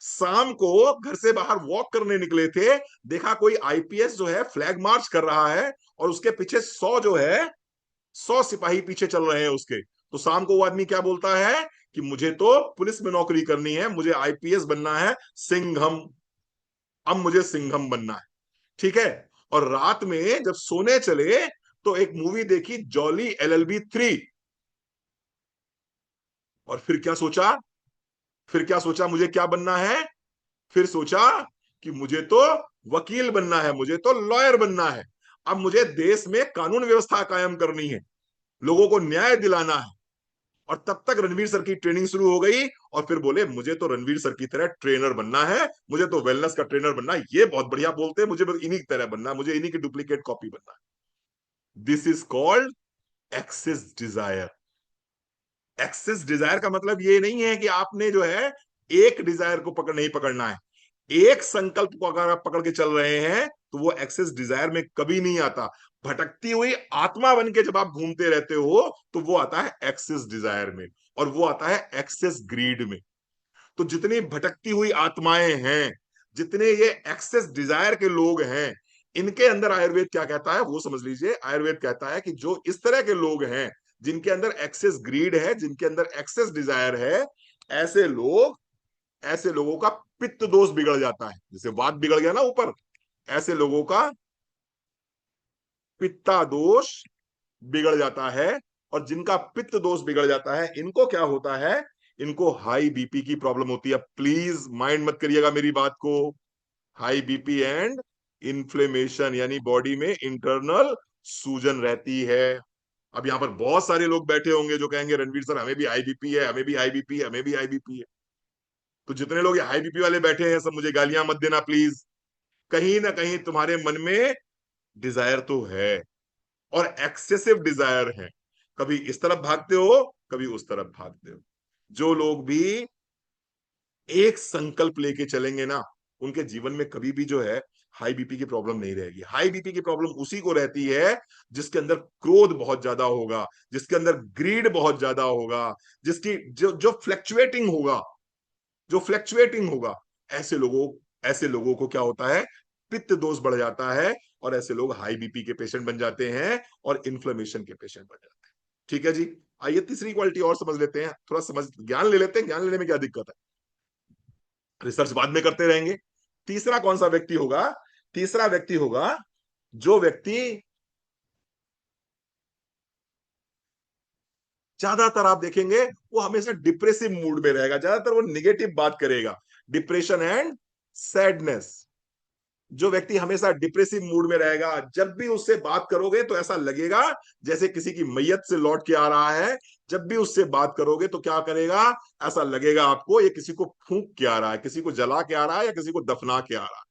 Speaker 1: शाम को घर से बाहर वॉक करने निकले थे, देखा कोई आईपीएस जो है फ्लैग मार्च कर रहा है, और उसके पीछे 100 जो है, 100 सिपाही पीछे चल रहे हैं उसके। तो शाम को वो आदमी क्या बोलता है कि मुझे तो पुलिस में नौकरी करनी है, मुझे आईपीएस बनना है, सिंघम। अब मुझे सिंघम बनना है, ठीक है। और रात में जब सोने चले, तो एक मूवी देखी जॉली LLB 3। और फिर क्या सोचा? फिर क्या सोचा मुझे क्या बनना है? फिर सोचा कि मुझे तो वकील बनना है, मुझे तो लॉयर बनना है। अब मुझे देश में कानून व्यवस्था कायम करनी है, लोगों को न्याय दिलाना है। और तब तक रणवीर सर की ट्रेनिंग शुरू हो गई, और फिर बोले मुझे तो रणवीर सर की तरह ट्रेनर बनना है, मुझे तो वेलनेस का ट्रेनर बनना है, ये बहुत बढ़िया बोलते हैं, मुझे बस इन्हीं की तरह बनना है, मुझे इन्हीं की डुप्लीकेट कॉपी बनना है। This is called excess desire. Excess desire का मतलब ये नहीं है कि आपने जो है एक डिजायर को नहीं पकड़ना है। एक संकल्प को अगर आप पकड़ के चल रहे हैं, तो वो एक्सेस डिजायर में कभी नहीं आता। भटकती हुई आत्मा बन के जब आप घूमते रहते हो, तो वो आता है एक्सेस डिजायर में, और वो आता है एक्सेस ग्रीड में। तो जितनी भटकती हुई आत्माएं हैं, जितने ये एक्सेस डिजायर के लोग हैं, इनके अंदर आयुर्वेद क्या कहता है वो समझ लीजिए। आयुर्वेद कहता है कि जो इस तरह के लोग हैं, जिनके अंदर एक्सेस ग्रीड है, जिनके अंदर एक्सेस डिजायर है, ऐसे लोग, ऐसे लोगों का पित्त दोष बिगड़ जाता है। जैसे वात बिगड़ गया ना ऊपर, ऐसे लोगों का पित्ता दोष बिगड़ जाता है। और जिनका पित्त दोष बिगड़ जाता है, इनको क्या होता है? इनको हाई बीपी की प्रॉब्लम होती है। प्लीज माइंड मत करिएगा मेरी बात को। हाई बीपी एंड इन्फ्लेमेशन, यानी बॉडी में इंटरनल सूजन रहती है। अब यहां पर बहुत सारे लोग बैठे होंगे जो कहेंगे रणवीर सर हमें भी हाई बीपी है, हमें भी हाई बीपी है, हमें भी हाई बीपी है। तो जितने लोग ये हाई बीपी वाले बैठे हैं, सब मुझे गालियां मत देना प्लीज। कहीं ना कहीं तुम्हारे मन में डिजायर तो है, और एक्सेसिव डिजायर है। कभी इस तरफ भागते हो, कभी उस तरफ भागते हो। जो लोग भी एक संकल्प लेके चलेंगे ना, उनके जीवन में कभी भी जो है हाई बीपी की प्रॉब्लम नहीं रहेगी। हाई बीपी की प्रॉब्लम उसी को रहती है जिसके अंदर क्रोध बहुत ज्यादा होगा, जिसके अंदर ग्रीड बहुत ज्यादा होगा, जिसकी जो जो फ्लक्चुएटिंग होगा, जो फ्लक्चुएटिंग होगा। ऐसे लोगों ऐसे लोगों को क्या होता है? पित्त दोष बढ़ जाता है, और ऐसे लोग हाई बीपी के पेशेंट बन जाते हैं, और इन्फ्लेमेशन के पेशेंट बन जाते हैं। ठीक है जी। आइए तीसरी क्वालिटी और समझ लेते हैं, थोड़ा समझ ज्ञान ले लेते हैं, ज्ञान लेने में क्या दिक्कत है, रिसर्च बाद में करते रहेंगे। तीसरा कौन सा व्यक्ति होगा? तीसरा व्यक्ति होगा जो व्यक्ति ज्यादातर आप देखेंगे वो हमेशा डिप्रेसिव मूड में रहेगा, ज्यादातर वो निगेटिव बात करेगा। Depression and sadness. जो व्यक्ति हमेशा डिप्रेसिव मूड में रहेगा, जब भी उससे बात करोगे तो ऐसा लगेगा जैसे किसी की मैयत से लौट के आ रहा है। जब भी उससे बात करोगे तो क्या करेगा? ऐसा लगेगा आपको ये किसी को फूंक के आ रहा है, किसी को जला के आ रहा है, या किसी को दफना के आ रहा है।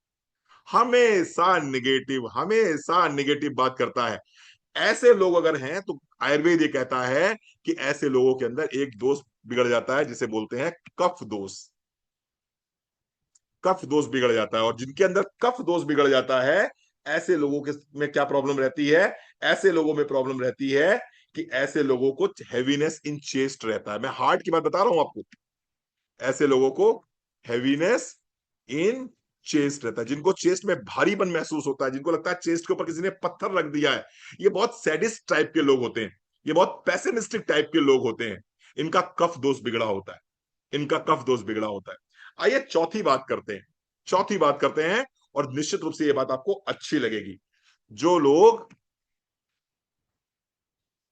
Speaker 1: हमेशा निगेटिव, हमेशा निगेटिव बात करता है। ऐसे लोग अगर हैं, तो आयुर्वेद ये कहता है कि ऐसे लोगों के अंदर एक दोष बिगड़ जाता है, जिसे बोलते हैं कफ दोष। कफ दोष बिगड़ जाता है, और जिनके अंदर कफ दोष बिगड़ जाता है, ऐसे लोगों के में क्या प्रॉब्लम रहती है? ऐसे लोगों में प्रॉब्लम रहती है कि ऐसे लोगों को हैवीनेस इन चेस्ट रहता है। मैं हार्ट की बात बता रहा हूं आपको। ऐसे लोगों को हैवीनेस इन चेस्ट रहता है, जिनको चेस्ट में भारीपन महसूस होता है, जिनको लगता है चेस्ट के ऊपर किसी ने पत्थर रख दिया है। ये बहुत सैडिस्ट टाइप के लोग होते हैं, ये बहुत पैसिमिस्टिक टाइप के लोग होते हैं। इनका कफ दोष बिगड़ा होता है, इनका कफ दोष बिगड़ा होता है। आइए चौथी बात करते हैं, चौथी बात करते हैं, और निश्चित रूप से यह बात आपको अच्छी लगेगी। जो लोग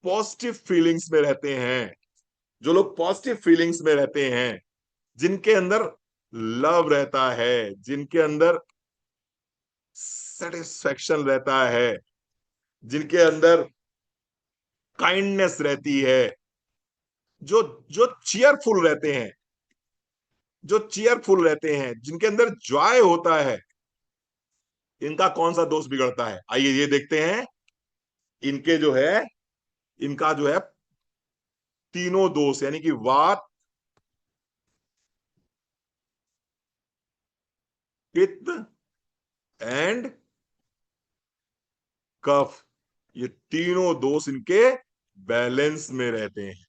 Speaker 1: पॉजिटिव फीलिंग्स में रहते हैं, जो लोग पॉजिटिव फीलिंग्स में रहते हैं, जिनके अंदर लव रहता है, जिनके अंदर सेटिस्फेक्शन रहता है, जिनके अंदर काइंडनेस रहती है, जो जो चीयरफुल रहते हैं, जो चीयरफुल रहते हैं, जिनके अंदर जॉय होता है, इनका कौन सा दोष बिगड़ता है? आइए ये देखते हैं। इनके जो है, इनका जो है तीनों दोष, यानी कि वात, पित्त एंड कफ, ये तीनों दोष इनके बैलेंस में रहते हैं।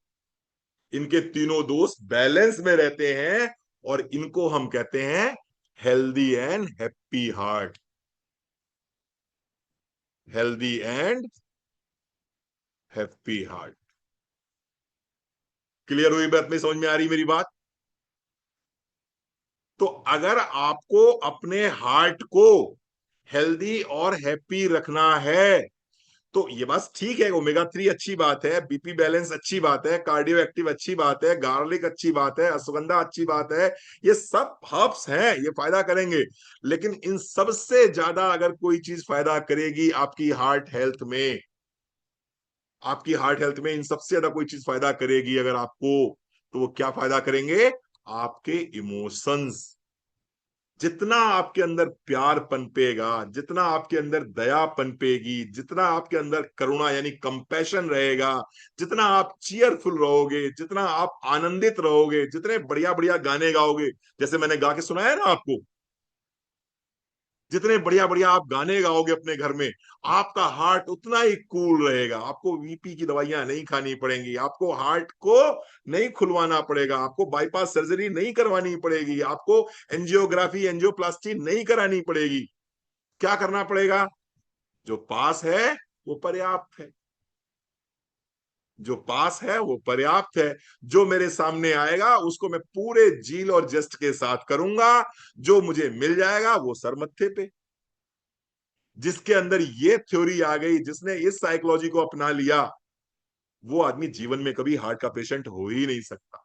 Speaker 1: इनके तीनों दोष बैलेंस में रहते हैं, और इनको हम कहते हैं healthy and happy heart. Healthy and happy heart. Clear हुई बात? में समझ में आ रही मेरी बात? तो अगर आपको अपने हार्ट को हेल्दी और हैप्पी रखना है, तो ये बस ठीक है, ओमेगा 3 अच्छी बात है, बीपी बैलेंस अच्छी बात है, कार्डियो एक्टिव अच्छी बात है, गार्लिक अच्छी बात है, अश्वगंधा अच्छी बात है, ये सब हर्ब्स हैं, ये फायदा करेंगे। लेकिन इन सबसे ज्यादा अगर कोई चीज फायदा करेगी आपकी हार्ट हेल्थ में, आपकी हार्ट हेल्थ में इन सबसे ज्यादा कोई चीज फायदा करेगी अगर आपको, तो वो क्या फायदा करेंगे? आपके इमोशंस। जितना आपके अंदर प्यार पनपेगा, जितना आपके अंदर दया पनपेगी, जितना आपके अंदर करुणा यानी कंपैशन रहेगा, जितना आप चीयरफुल रहोगे, जितना आप आनंदित रहोगे, जितने बढ़िया बढ़िया गाने गाओगे, जैसे मैंने गा के सुनाया ना आपको, जितने बढ़िया बढ़िया आप गाने गाओगे अपने घर में, आपका हार्ट उतना ही कूल रहेगा। आपको बीपी की दवाइयां नहीं खानी पड़ेंगी, आपको हार्ट को नहीं खुलवाना पड़ेगा, आपको बाईपास सर्जरी नहीं करवानी पड़ेगी, आपको एंजियोग्राफी एंजियोप्लास्टी नहीं करानी पड़ेगी। क्या करना पड़ेगा? जो पास है वो पर्याप्त है, जो पास है वो पर्याप्त है। जो मेरे सामने आएगा उसको मैं पूरे जील और जस्ट के साथ करूंगा, जो मुझे मिल जाएगा वो सर मत्थे पे। जिसके अंदर ये थ्योरी आ गई, जिसने इस साइकोलॉजी को अपना लिया, वो आदमी जीवन में कभी हार्ट का पेशेंट हो ही नहीं सकता।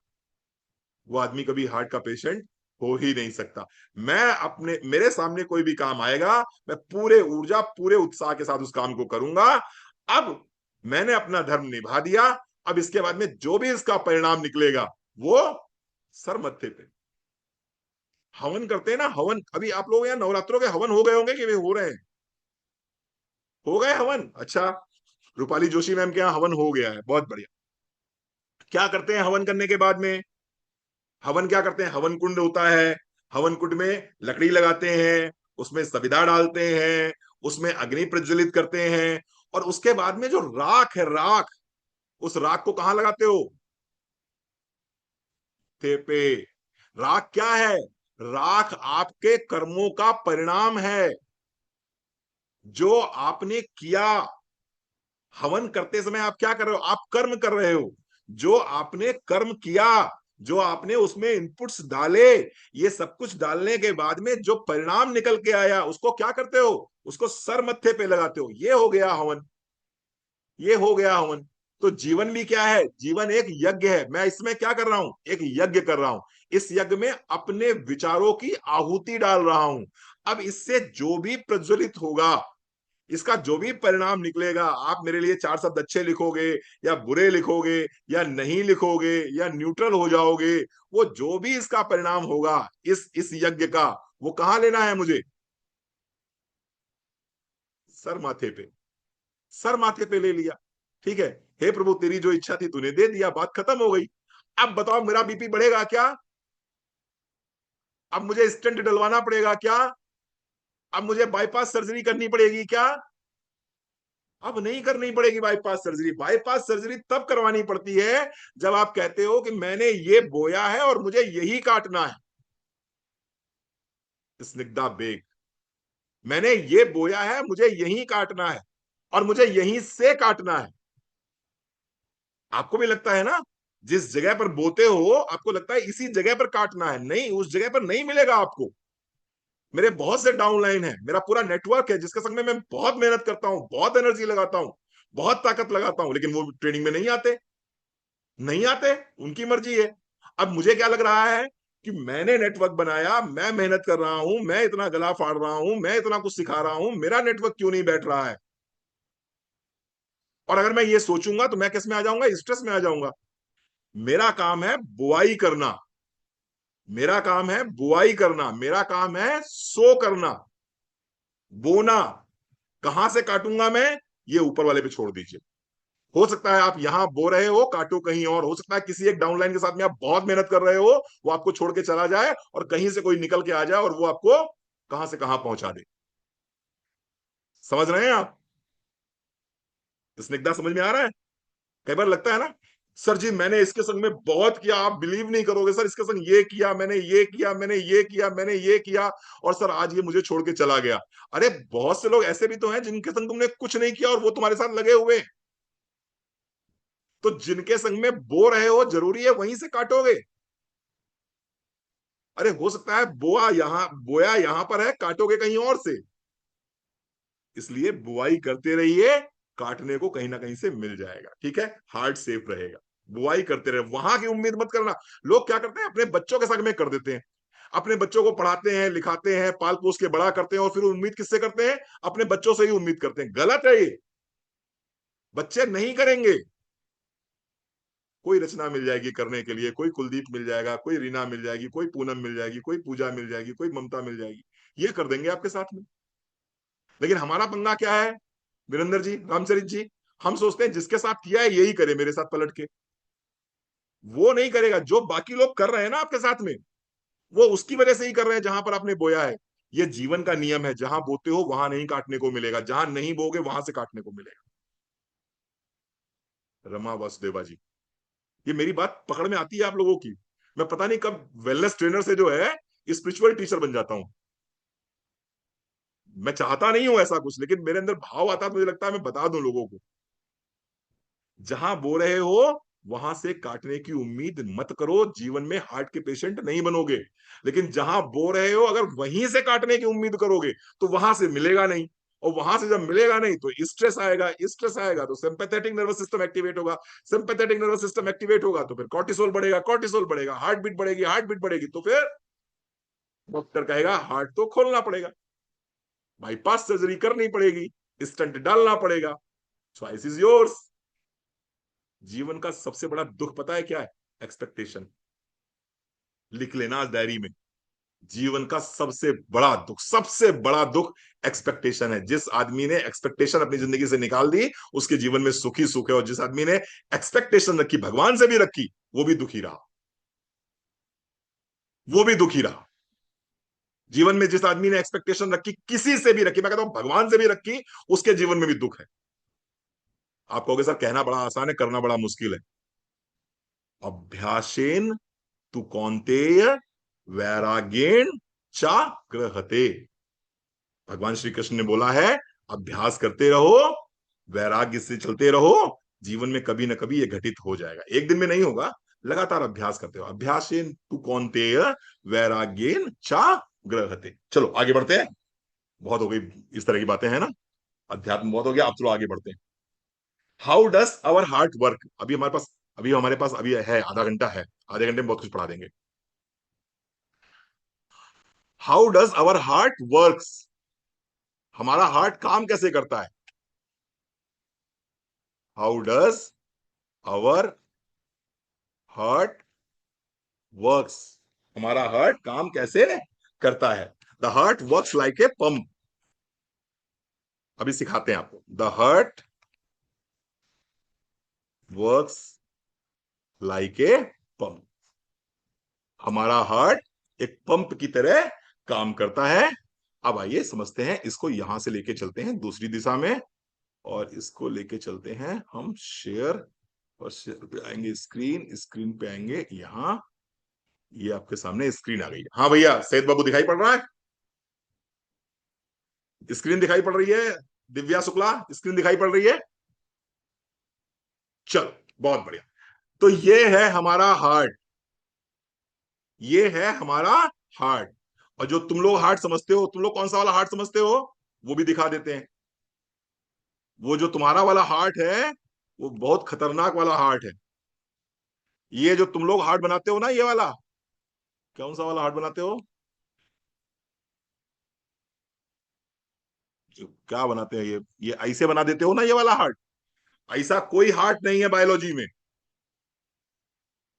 Speaker 1: वो आदमी कभी हार्ट का पेशेंट हो ही नहीं सकता। मैं अपने, मेरे सामने कोई भी काम आएगा, मैं पूरे ऊर्जा पूरे उत्साह के साथ उस काम को करूंगा। अब मैंने अपना धर्म निभा दिया, अब इसके बाद में जो भी इसका परिणाम निकलेगा वो सर मत्थे पे। हवन करते हैं ना, हवन, अभी आप लोग यहाँ नवरात्रों के हवन हो गए होंगे कि वे हो रहे हैं? हो गए हवन? अच्छा, रूपाली जोशी मैम के यहाँ हवन हो गया है, बहुत बढ़िया। क्या करते हैं हवन करने के बाद में? हवन क्या करते हैं? हवन कुंड होता है, हवन कुंड में लकड़ी लगाते हैं, उसमें सविदा डालते हैं, उसमें अग्नि प्रज्वलित करते हैं, और उसके बाद में जो राख है, राख, उस राख को कहां लगाते हो? थे पे। राख क्या है? राख आपके कर्मों का परिणाम है, जो आपने किया। हवन करते समय आप क्या कर रहे हो? आप कर्म कर रहे हो। जो आपने कर्म किया, जो आपने उसमें इनपुट्स डाले, ये सब कुछ डालने के बाद में जो परिणाम निकल के आया, उसको क्या करते हो? उसको सर मत्थे पे लगाते हो। ये हो गया हवन, ये हो गया हवन। तो जीवन भी क्या है? जीवन एक यज्ञ है। मैं इसमें क्या कर रहा हूं? एक यज्ञ कर रहा हूं। इस यज्ञ में अपने विचारों की आहुति डाल रहा हूं। अब इससे जो भी प्रज्वलित होगा, इसका जो भी परिणाम निकलेगा, आप मेरे लिए 4 शब्द अच्छे लिखोगे या बुरे लिखोगे या नहीं लिखोगे या न्यूट्रल हो जाओगे, वो जो भी इसका परिणाम होगा इस यज्ञ का, वो कहां लेना है मुझे? सर माथे पे। सर माथे पे ले लिया, ठीक है। हे प्रभु, तेरी जो इच्छा थी तूने दे दिया, बात खत्म हो गई। अब बताओ, मेरा बीपी बढ़ेगा क्या? अब मुझे स्टेंट डलवाना पड़ेगा क्या? अब मुझे बाईपास सर्जरी करनी पड़ेगी क्या? अब नहीं करनी पड़ेगी बाईपास सर्जरी। बाईपास सर्जरी तब करवानी पड़ती है जब आप कहते हो कि मैंने ये बोया है और मुझे यही काटना है। स्निग्धा बेग, मैंने ये बोया है, मुझे यही काटना है, और मुझे यहीं से काटना है। आपको भी लगता है ना, जिस जगह पर बोते हो आपको लगता है इसी जगह पर काटना है। नहीं, उस जगह पर नहीं मिलेगा आपको। मेरे बहुत से डाउनलाइन है, मेरा पूरा नेटवर्क है, जिसके संग में मैं बहुत मेहनत करता हूं, बहुत एनर्जी लगाता हूं, बहुत ताकत लगाता हूं, लेकिन वो ट्रेनिंग में नहीं आते। नहीं आते, उनकी मर्जी है। अब मुझे क्या लग रहा है कि मैंने नेटवर्क बनाया, मैं मेहनत कर रहा हूं, मैं इतना गला फाड़ रहा हूं, मैं इतना कुछ सिखा रहा हूं, मेरा नेटवर्क क्यों नहीं बैठ रहा है? और अगर मैं ये सोचूंगा तो मैं किस में आ जाऊंगा? स्ट्रेस में आ जाऊंगा। मेरा काम है बुआई करना, मेरा काम है बुआई करना, मेरा काम है सो करना, बोना। कहां से काटूंगा मैं? ये ऊपर वाले पे छोड़ दीजिए। हो सकता है आप यहां बो रहे हो, काटो कहीं और। हो सकता है किसी एक डाउनलाइन के साथ में आप बहुत मेहनत कर रहे हो, वो आपको छोड़ के चला जाए और कहीं से कोई निकल के आ जाए और वो आपको कहां से कहां पहुंचा दे। समझ रहे हैं आप? स्निग्धा, समझ में आ रहा है? कई बार लगता है ना, सर जी मैंने इसके संग में बहुत किया, आप बिलीव नहीं करोगे सर, इसके संग ये किया, मैंने ये किया, मैंने ये किया, मैंने ये किया, और सर आज ये मुझे छोड़ के चला गया। अरे बहुत से लोग ऐसे भी तो हैं जिनके संग तुमने कुछ नहीं किया और वो तुम्हारे साथ लगे हुए हैं। तो जिनके संग में बो रहे हो, जरूरी है वहीं से काटोगे? अरे हो सकता है बोआ यहां, बोया यहां पर है, काटोगे कहीं और से। इसलिए बुआई करते रहिए, काटने को कहीं ना कहीं से मिल जाएगा। ठीक है, हार्ट सेफ रहेगा। बुआई करते रहे, वहां की उम्मीद मत करना। लोग क्या करते हैं, अपने बच्चों के संग में कर देते हैं। अपने बच्चों को पढ़ाते हैं, लिखाते हैं, पाल पोस के बड़ा करते हैं, और फिर उम्मीद किससे करते हैं? अपने बच्चों से ही उम्मीद करते हैं। गलत है ये। बच्चे नहीं करेंगे। कोई रचना मिल जाएगी करने के लिए, कोई कुलदीप मिल जाएगा, कोई रीना मिल जाएगी, कोई पूनम मिल जाएगी, कोई पूजा मिल जाएगी, कोई ममता मिल जाएगी, ये कर देंगे आपके साथ में। लेकिन हमारा पंगा क्या है, वीरेंद्र जी, रामचरित जी? हम सोचते हैं जिसके साथ किया है यही करे मेरे साथ पलट के। वो नहीं करेगा। जो बाकी लोग कर रहे हैं ना आपके साथ में, वो उसकी वजह से ही कर रहे हैं जहां पर आपने बोया है। ये जीवन का नियम है, जहां बोते हो वहां नहीं काटने को मिलेगा, जहां नहीं बोगे वहां से काटने को मिलेगा। रमा वासुदेवा जी, ये मेरी बात पकड़ में आती है आप लोगों की? मैं पता नहीं कब वेलनेस ट्रेनर से जो है स्पिरिचुअल टीचर बन जाता हूं। मैं चाहता नहीं हूं ऐसा कुछ, लेकिन मेरे अंदर भाव आता है तो मुझे लगता है मैं बता दूं लोगों को। जहां बो रहे हो वहां से काटने की उम्मीद मत करो, जीवन में हार्ट के पेशेंट नहीं बनोगे। लेकिन जहां बो रहे हो अगर वहीं से काटने की उम्मीद करोगे तो वहां से मिलेगा नहीं। और वहां से जब मिलेगा नहीं तो स्ट्रेस आएगा, स्ट्रेस आएगा तो सिंपैथेटिक नर्वस सिस्टम एक्टिवेट होगा, सिंपैथेटिक नर्वस सिस्टम एक्टिवेट होगा तो फिर कॉर्टिसोल बढ़ेगा, कॉर्टिसोल बढ़ेगा, हार्ट बीट बढ़ेगी, हार्ट बीट बढ़ेगी तो फिर डॉक्टर कहेगा हार्ट तो खोलना पड़ेगा, बाईपास सर्जरी करनी पड़ेगी, स्टंट डालना पड़ेगा। Choice is yours. जीवन का सबसे बड़ा दुख पता है क्या है? एक्सपेक्टेशन। लिख लेना आज डायरी में। जीवन का सबसे बड़ा दुख, सबसे बड़ा दुख एक्सपेक्टेशन है। जिस आदमी ने एक्सपेक्टेशन अपनी जिंदगी से निकाल दी, उसके जीवन में सुखी सुख है। और जिस आदमी ने एक्सपेक्टेशन रखी, भगवान से भी रखी, वो भी दुखी रहा, वो भी दुखी रहा। जीवन में जिस आदमी ने एक्सपेक्टेशन रखी, किसी से भी रखी, मैं कहता हूं भगवान से भी रखी, उसके जीवन में भी दुख है। आप कहोगे सर कहना बड़ा आसान है, करना बड़ा मुश्किल है। अभ्यासेन तू कौन्तेय वैराग्येण चा गृहते। भगवान श्री कृष्ण ने बोला है अभ्यास करते रहो, वैराग्य से चलते रहो, जीवन में कभी ना कभी ये घटित हो जाएगा। एक दिन में नहीं होगा, लगातार अभ्यास करते हो। अभ्यासेन तू कौन्तेय वैराग्येन चा गृहते। चलो आगे बढ़ते हैं, बहुत हो गई इस तरह की बातें, है ना? अध्यात्म बहुत हो गया, अब चलो आगे बढ़ते हैं। How does our heart work? अभी है आधा घंटा है, आधे घंटे में बहुत कुछ पढ़ा देंगे। How does our heart works? हमारा हार्ट काम कैसे करता है? How does our heart works? हमारा हार्ट काम कैसे करता है? The heart works like a pump. अभी सिखाते हैं आपको। The heart works like a pump. हमारा हार्ट एक पंप की तरह काम करता है। अब आइए समझते हैं इसको, यहां से लेके चलते हैं दूसरी दिशा में, और इसको लेके चलते हैं हम शेयर। और शेयर पे आएंगे स्क्रीन, स्क्रीन पे आएंगे यहां। ये आपके सामने स्क्रीन आ गई है। हाँ भैया सैयद बाबू, दिखाई पड़ रहा है? स्क्रीन दिखाई पड़ रही है? दिव्या शुक्ला, स्क्रीन दिखाई पड़ रही है? चलो, बहुत बढ़िया। तो ये है हमारा हार्ट, ये है हमारा हार्ट। और जो तुम लोग हार्ट समझते हो, तुम लोग कौन सा वाला हार्ट समझते हो, वो भी दिखा देते हैं। वो जो तुम्हारा वाला हार्ट है, वो बहुत खतरनाक वाला हार्ट है। ये जो तुम लोग हार्ट बनाते हो ना, ये वाला, कौन सा वाला हार्ट बनाते हो? क्या बनाते हैं ये ऐसे बना देते हो ना, ये वाला हार्ट। ऐसा कोई हार्ट नहीं है बायोलॉजी में।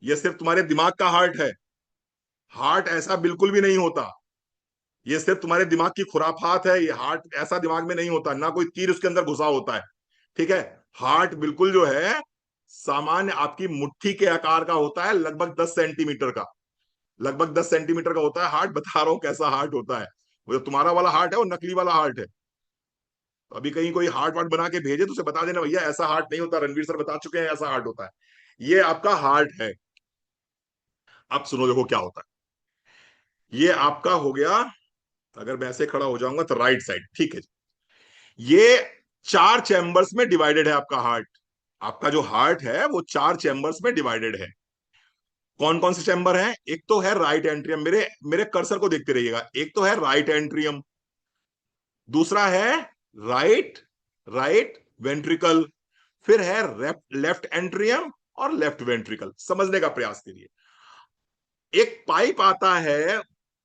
Speaker 1: ये सिर्फ तुम्हारे दिमाग का हार्ट है। हार्ट ऐसा बिल्कुल भी नहीं होता। ये सिर्फ तुम्हारे दिमाग की खुराफात है। ये हार्ट ऐसा दिमाग में नहीं होता, ना कोई तीर उसके अंदर घुसा होता है। ठीक है। हार्ट बिल्कुल जो है सामान्य आपकी मुट्ठी के आकार का होता है, लगभग 10 सेंटीमीटर का। लगभग 10 सेंटीमीटर का होता है हार्ट। बता रहा हूं कैसा हार्ट होता है। वो जो तुम्हारा वाला हार्ट है वो नकली वाला हार्ट है। तो अभी कहीं कोई हार्ट वार्ट बना के भेजे तो उसे बता देना, भैया ऐसा हार्ट नहीं होता, रणवीर सर बता चुके हैं ऐसा हार्ट होता है। ये आपका हार्ट है। अब सुनो, देखो क्या होता है। ये आपका हो गया। अगर मैं ऐसे खड़ा हो जाऊंगा तो राइट साइड, ठीक है। ये 4 चैम्बर्स में डिवाइडेड है आपका हार्ट। आपका जो हार्ट है वो 4 चैम्बर्स में डिवाइडेड है। कौन कौन से चैम्बर हैं? एक तो है राइट एंट्रियम, मेरे मेरे कर्सर को देखते रहिएगा। एक तो है राइट एंट्रियम, दूसरा है राइट राइट वेंट्रिकल, फिर है लेफ्ट एंट्रियम और लेफ्ट वेंट्रिकल। समझने का प्रयास करिए। एक पाइप आता है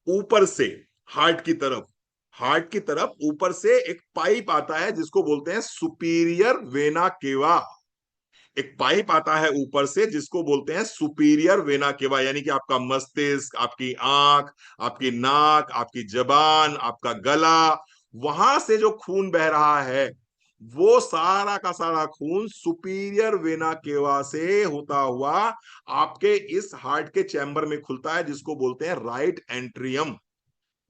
Speaker 1: ऊपर से हार्ट की तरफ। हार्ट की तरफ ऊपर से एक पाइप आता है जिसको बोलते हैं सुपीरियर वेना केवा। एक पाइप आता है ऊपर से जिसको बोलते हैं सुपीरियर वेना केवा, यानी कि आपका मस्तिष्क, आपकी आंख, आपकी नाक, आपकी जबान, आपका गला, वहां से जो खून बह रहा है वो सारा का सारा खून सुपीरियर वेना केवा से होता हुआ आपके इस हार्ट के चैम्बर में खुलता है जिसको बोलते हैं राइट एंट्रियम।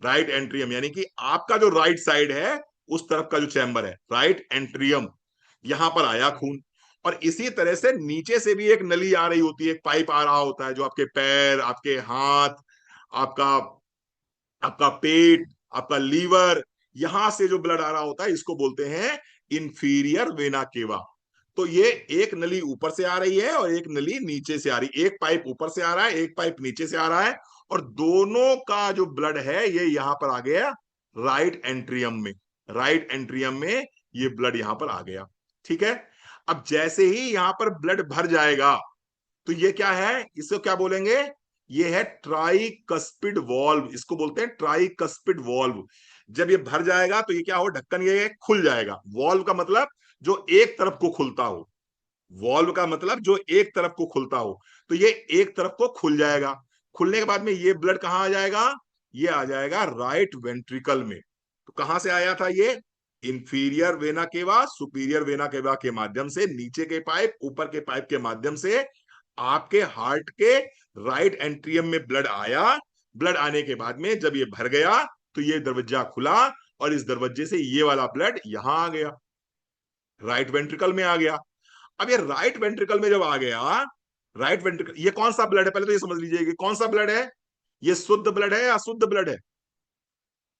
Speaker 1: राइट एंट्रियम यानी कि आपका जो राइट साइड है उस तरफ का जो चैम्बर है राइट एंट्रियम, यहां पर आया खून। और इसी तरह से नीचे से भी एक नली आ रही होती है, एक पाइप आ रहा होता है जो आपके पैर, आपके हाथ, आपका आपका पेट, आपका लीवर, यहां से जो ब्लड आ रहा होता है इसको बोलते हैं इंफीरियर वेना केवा। तो ये एक नली ऊपर से आ रही है और एक नली नीचे से आ रही है। एक पाइप ऊपर से आ रहा है, एक पाइप नीचे से आ रहा है, और दोनों का जो ब्लड है ये यहां पर आ गया राइट एंट्रियम में। राइट एंट्रियम में ये ब्लड यहां पर आ गया। ठीक है। अब जैसे ही यहां पर ब्लड भर जाएगा तो ये क्या है, इसको क्या बोलेंगे? ये है ट्राइकस्पिड वॉल्व, इसको बोलते हैं ट्राइकस्पिड वॉल्व। जब ये भर जाएगा तो ये क्या हो, ढक्कन ये खुल जाएगा। वॉल्व का मतलब जो एक तरफ को खुलता हो। वॉल्व का मतलब जो एक तरफ को खुलता हो। तो ये एक तरफ को खुल जाएगा। खुलने के बाद में ये ब्लड कहाँ आ जाएगा? ये आ जाएगा राइट वेंट्रिकल में। तो कहां से आया था ये? Inferior vena cava superior vena cava के माध्यम से, नीचे के पाइप ऊपर के पाइप के माध्यम से आपके हार्ट के राइट एंट्रियम में ब्लड आया। ब्लड आने के बाद में जब ये भर गया तो ये दरवाजा खुला और इस दरवाजे से ये वाला ब्लड यहां आ गया, राइट वेंट्रिकल में आ गया। अब ये राइट वेंट्रिकल में जब आ गया, राइट वेंट्रिकल, ये कौन सा ब्लड है पहले तो ये समझ लीजिए कि कौन सा ब्लड है। ये शुद्ध ब्लड है या अशुद्ध ब्लड है?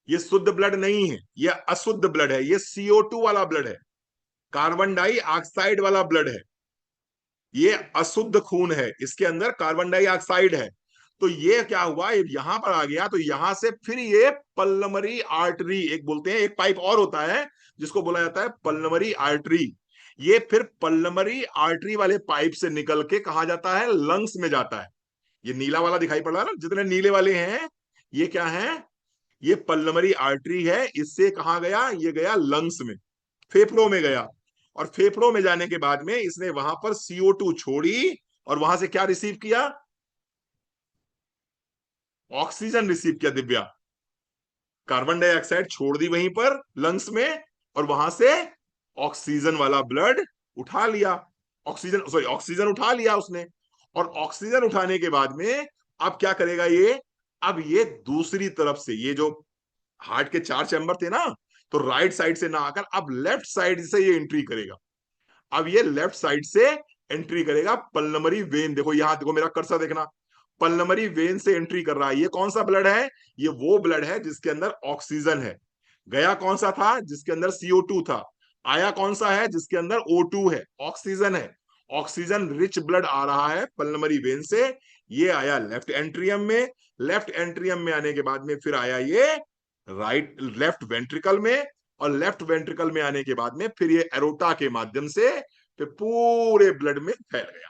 Speaker 1: ये शुद्ध ब्लड नहीं है, ये अशुद्ध ब्लड है। ये CO2 वाला ब्लड है, कार्बन डाइऑक्साइड वाला ब्लड है। ये अशुद्ध खून है, इसके अंदर कार्बन डाइऑक्साइड है। तो ये क्या हुआ, ये यहां पर आ गया तो यहां से फिर ये पल्मनरी आर्टरी, एक बोलते हैं एक पाइप और होता है जिसको बोला जाता है पल्मनरी आर्टरी। ये फिर पल्मनरी आर्टरी वाले पाइप से निकल के कहा जाता है लंग्स में जाता है। ये नीला वाला दिखाई पड़ रहा है ना, जितने नीले वाले हैं ये क्या है? ये पल्मनरी आर्टरी है। इससे कहा गया, ये गया लंग्स में, फेफड़ों में गया। और फेफड़ों में जाने के बाद में इसने वहां पर CO2 छोड़ी और वहां से क्या रिसीव किया? ऑक्सीजन रिसीव किया दिव्या। कार्बन डाइऑक्साइड छोड़ दी वहीं पर लंग्स में और वहां से ऑक्सीजन वाला ब्लड उठा लिया। ऑक्सीजन, सॉरी, ऑक्सीजन उठा लिया उसने। और ऑक्सीजन उठाने के बाद में अब क्या करेगा ये? अब ये दूसरी तरफ से, ये जो हार्ट के 4 चैम्बर थे ना, तो राइट साइड से ना आकर अब लेफ्ट साइड से ये एंट्री करेगा। अब ये लेफ्ट साइड से एंट्री करेगा पल्मनरी वेन। देखो यहां, देखो मेरा कर्सर देखना, पल्मनरी वेन से एंट्री कर रहा है। ये कौन सा ब्लड है? ये वो ब्लड है जिसके अंदर ऑक्सीजन है। गया कौन सा था? जिसके अंदर CO2 था। आया कौन सा है? जिसके अंदर O2 है, ऑक्सीजन है। ऑक्सीजन रिच ब्लड आ रहा है पल्मनरी वेन से। ये आया लेफ्ट एंट्रियम में। लेफ्ट एंट्रियम में आने के बाद में फिर आया ये राइट लेफ्ट वेंट्रिकल में। और लेफ्ट वेंट्रिकल में आने के बाद में फिर ये एरोटा के माध्यम से फिर पूरे ब्लड में फैल गया।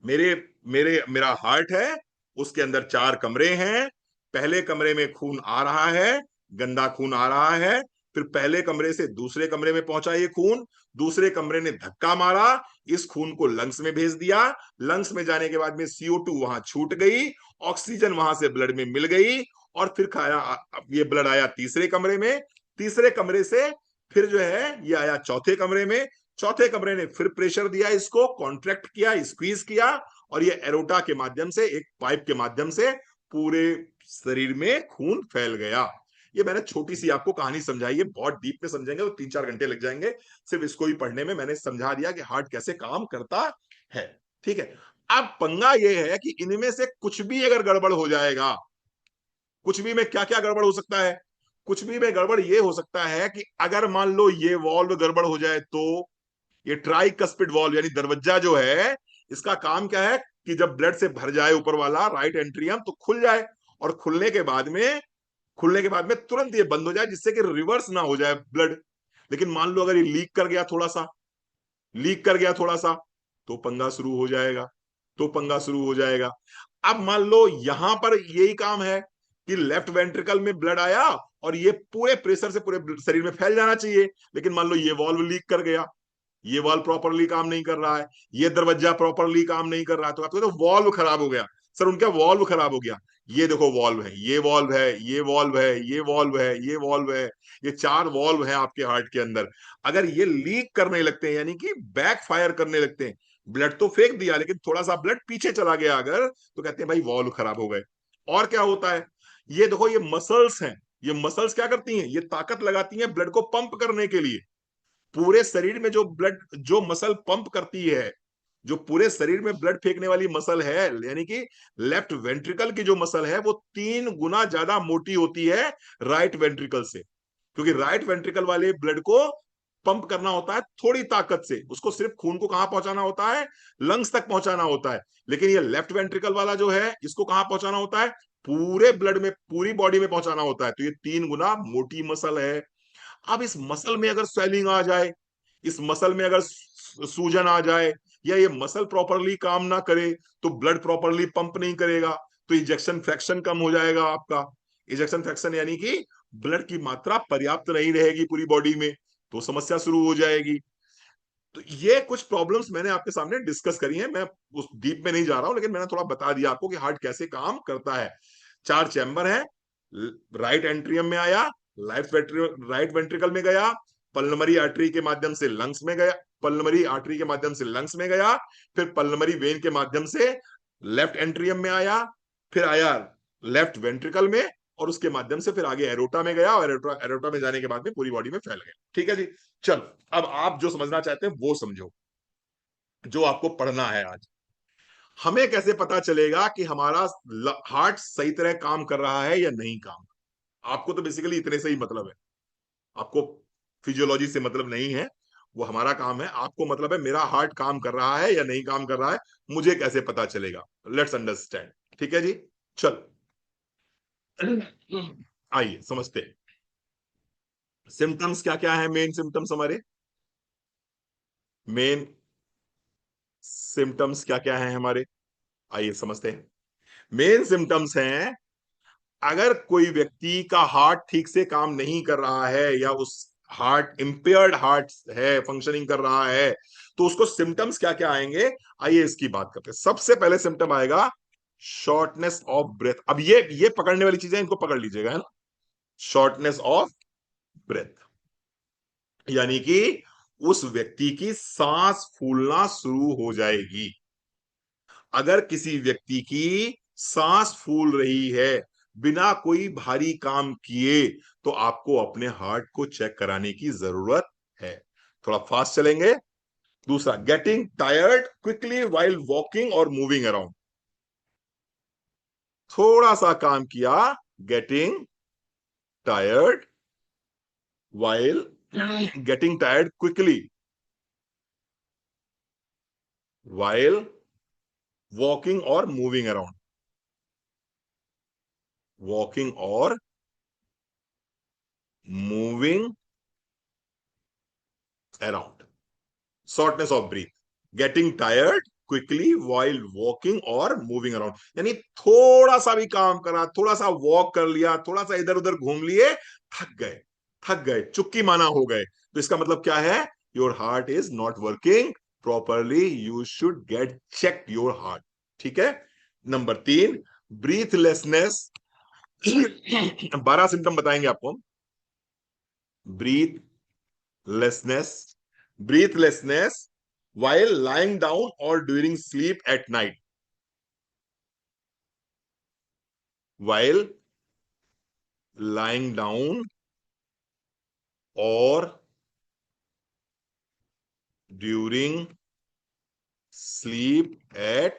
Speaker 1: मेरे मेरे मेरा हार्ट है, उसके अंदर 4 कमरे हैं। पहले कमरे में खून आ रहा है, गंदा खून आ रहा है। फिर पहले कमरे से दूसरे कमरे में पहुंचा ये खून, दूसरे कमरे ने धक्का मारा, इस खून को लंग्स में भेज दिया। लंग्स में जाने के बाद में CO2 वहां छूट गई, ऑक्सीजन वहां से ब्लड में मिल गई, और फिर खाया ये ब्लड आया तीसरे कमरे में। तीसरे कमरे से फिर जो है ये आया चौथे कमरे में। चौथे कमरे ने फिर प्रेशर दिया, इसको कॉन्ट्रैक्ट किया, स्क्वीज किया, और ये एरोटा के माध्यम से, एक पाइप के माध्यम से पूरे शरीर में खून फैल गया। ये मैंने छोटी सी आपको कहानी समझाई है, बहुत डीप में समझेंगे तो 3-4 घंटे लग जाएंगे। सिर्फ इसको ही पढ़ने में मैंने समझा दिया कि हार्ट कैसे काम करता है। ठीक है। अब पंगा ये है कि इनमें से कुछ भी अगर गड़बड़ हो जाएगा, कुछ भी में क्या क्या गड़बड़ हो सकता है? कुछ भी में गड़बड़ ये हो सकता है कि अगर मान लो ये वॉल्व गड़बड़ हो जाए तो ये ट्राइकस्पिड वॉल्व यानी दरवाजा जो है, इसका काम क्या है कि जब ब्लड से भर जाए ऊपर वाला राइट एंट्रियम तो खुल जाए, और खुलने के बाद में तुरंत ये बंद हो जाए, जिससे कि रिवर्स ना हो जाए ब्लड। लेकिन मान लो अगर ये लीक कर गया थोड़ा सा, तो पंगा शुरू हो जाएगा, अब मान लो यहां पर यही काम है कि लेफ्ट वेंट्रिकल में ब्लड आया और ये पूरे प्रेशर से पूरे शरीर में फैल जाना चाहिए, लेकिन मान लो ये वॉल्व लीक कर गया, ये वॉल्व प्रॉपरली काम नहीं कर रहा है, ये दरवाजा प्रॉपरली काम नहीं कर रहा है, तो आपको तो वॉल्व खराब हो गया। सर उनका वॉल्व खराब हो गया। ये देखो वॉल्व है, ये वॉल्व है, ये वॉल्व है, ये वॉल्व है, ये वॉल्व है, ये 4 वॉल्व है आपके हार्ट के अंदर। अगर ये लीक करने लगते हैं यानी कि बैक फायर करने लगते हैं, ब्लड तो फेंक दिया लेकिन थोड़ा सा ब्लड पीछे चला गया अगर, तो कहते हैं भाई वॉल्व खराब हो गए। और क्या होता है, ये देखो ये मसल्स हैं, ये मसल्स क्या करती हैं, ये ताकत लगाती हैं ब्लड को पंप करने के लिए। पूरे शरीर में जो ब्लड, जो मसल पंप करती है, जो पूरे शरीर में ब्लड फेंकने वाली मसल है, यानी कि लेफ्ट वेंट्रिकल की जो मसल है वो 3 गुना ज्यादा मोटी होती है राइट वेंट्रिकल से। क्योंकि राइट वेंट्रिकल वाले ब्लड को पंप करना होता है थोड़ी ताकत से, उसको सिर्फ खून को कहां पहुंचाना होता है, लंग्स तक पहुंचाना होता है। लेकिन ये लेफ्ट वेंट्रिकल वाला जो है, इसको कहां पहुंचाना होता है, पूरे ब्लड में, पूरी बॉडी में पहुंचाना होता है। तो ये 3 गुना मोटी मसल है। अब इस मसल में अगर स्वेलिंग आ जाए, इस मसल में अगर सूजन आ जाए, या ये मसल प्रॉपरली काम ना करे, तो ब्लड प्रॉपरली पंप नहीं करेगा, तो इजेक्शन फ्रैक्शन कम हो जाएगा आपका। इजेक्शन फ्रैक्शन यानी कि ब्लड की मात्रा पर्याप्त नहीं रहेगी पूरी बॉडी में, तो समस्या शुरू हो जाएगी। तो ये कुछ प्रॉब्लम्स मैंने आपके सामने डिस्कस करी हैं, मैं उस डीप में नहीं जा रहा हूं, लेकिन मैंने थोड़ा बता दिया आपको कि हार्ट कैसे काम करता है। 4 चैम्बर है, राइट एंट्रियम में आया, राइट वेंट्रिकल में गया, पल्मोनरी आर्टरी के माध्यम से लंग्स में गया, पल्मोनरी आर्टरी के माध्यम से लंग्स में गया, फिर पल्मोनरी वेन के माध्यम से लेफ्ट एंट्रियम में आया, फिर आया लेफ्ट वेंट्रिकल में, और उसके माध्यम से फिर आगे एरोटा में गया, और एरोटा में जाने के बाद में पूरी बॉडी में फैल गया। ठीक है जी। चलो अब आप जो समझना चाहते हैं वो समझो, जो आपको पढ़ना है आज। हमें कैसे पता चलेगा कि हमारा हार्ट सही तरह काम कर रहा है या नहीं काम? आपको तो बेसिकली इतने से ही मतलब है, आपको फिजियोलॉजी से मतलब नहीं है, वो हमारा काम है। आपको मतलब है मेरा हार्ट काम कर रहा है या नहीं काम कर रहा है, मुझे कैसे पता चलेगा? Let's understand. ठीक है जी। चल आइए समझते हैं सिम्टम्स क्या क्या है, मेन सिम्टम्स हमारे, मेन सिम्टम्स क्या क्या है हमारे, आइए समझते हैं। मेन सिम्टम्स हैं, अगर कोई व्यक्ति का हार्ट ठीक से काम नहीं कर रहा है, या उस हार्ट इम्पेयर्ड हार्ट है, फंक्शनिंग कर रहा है, तो उसको सिम्टम्स क्या क्या आएंगे, आइए इसकी बात करते हैं। सबसे पहले सिम्टम आएगा शॉर्टनेस ऑफ ब्रेथ। अब ये पकड़ने वाली चीजें, इनको पकड़ लीजिएगा, है ना। शॉर्टनेस ऑफ ब्रेथ यानी कि उस व्यक्ति की सांस फूलना शुरू हो जाएगी। अगर किसी व्यक्ति की सांस फूल रही है बिना कोई भारी काम किए, तो आपको अपने हार्ट को चेक कराने की जरूरत है। थोड़ा फास्ट चलेंगे। दूसरा, getting tired quickly while walking और मूविंग अराउंड। थोड़ा सा काम किया, getting tired while getting tired quickly while walking और मूविंग अराउंड, वॉकिंग और moving around. Shortness of breath, getting tired quickly while walking और मूविंग अराउंड। यानी थोड़ा सा भी काम करा, थोड़ा सा वॉक कर लिया, थोड़ा सा इधर उधर घूम लिए, थक गए, थक गए, चुक्की माना हो गए, तो इसका मतलब क्या है? Your heart is not working properly, you should get check your heart. ठीक है। Number 3, breathlessness. 12 सिम्टम बताएंगे आपको हम। Breathlessness, breathlessness while lying down or during sleep at night, while lying down or during sleep at,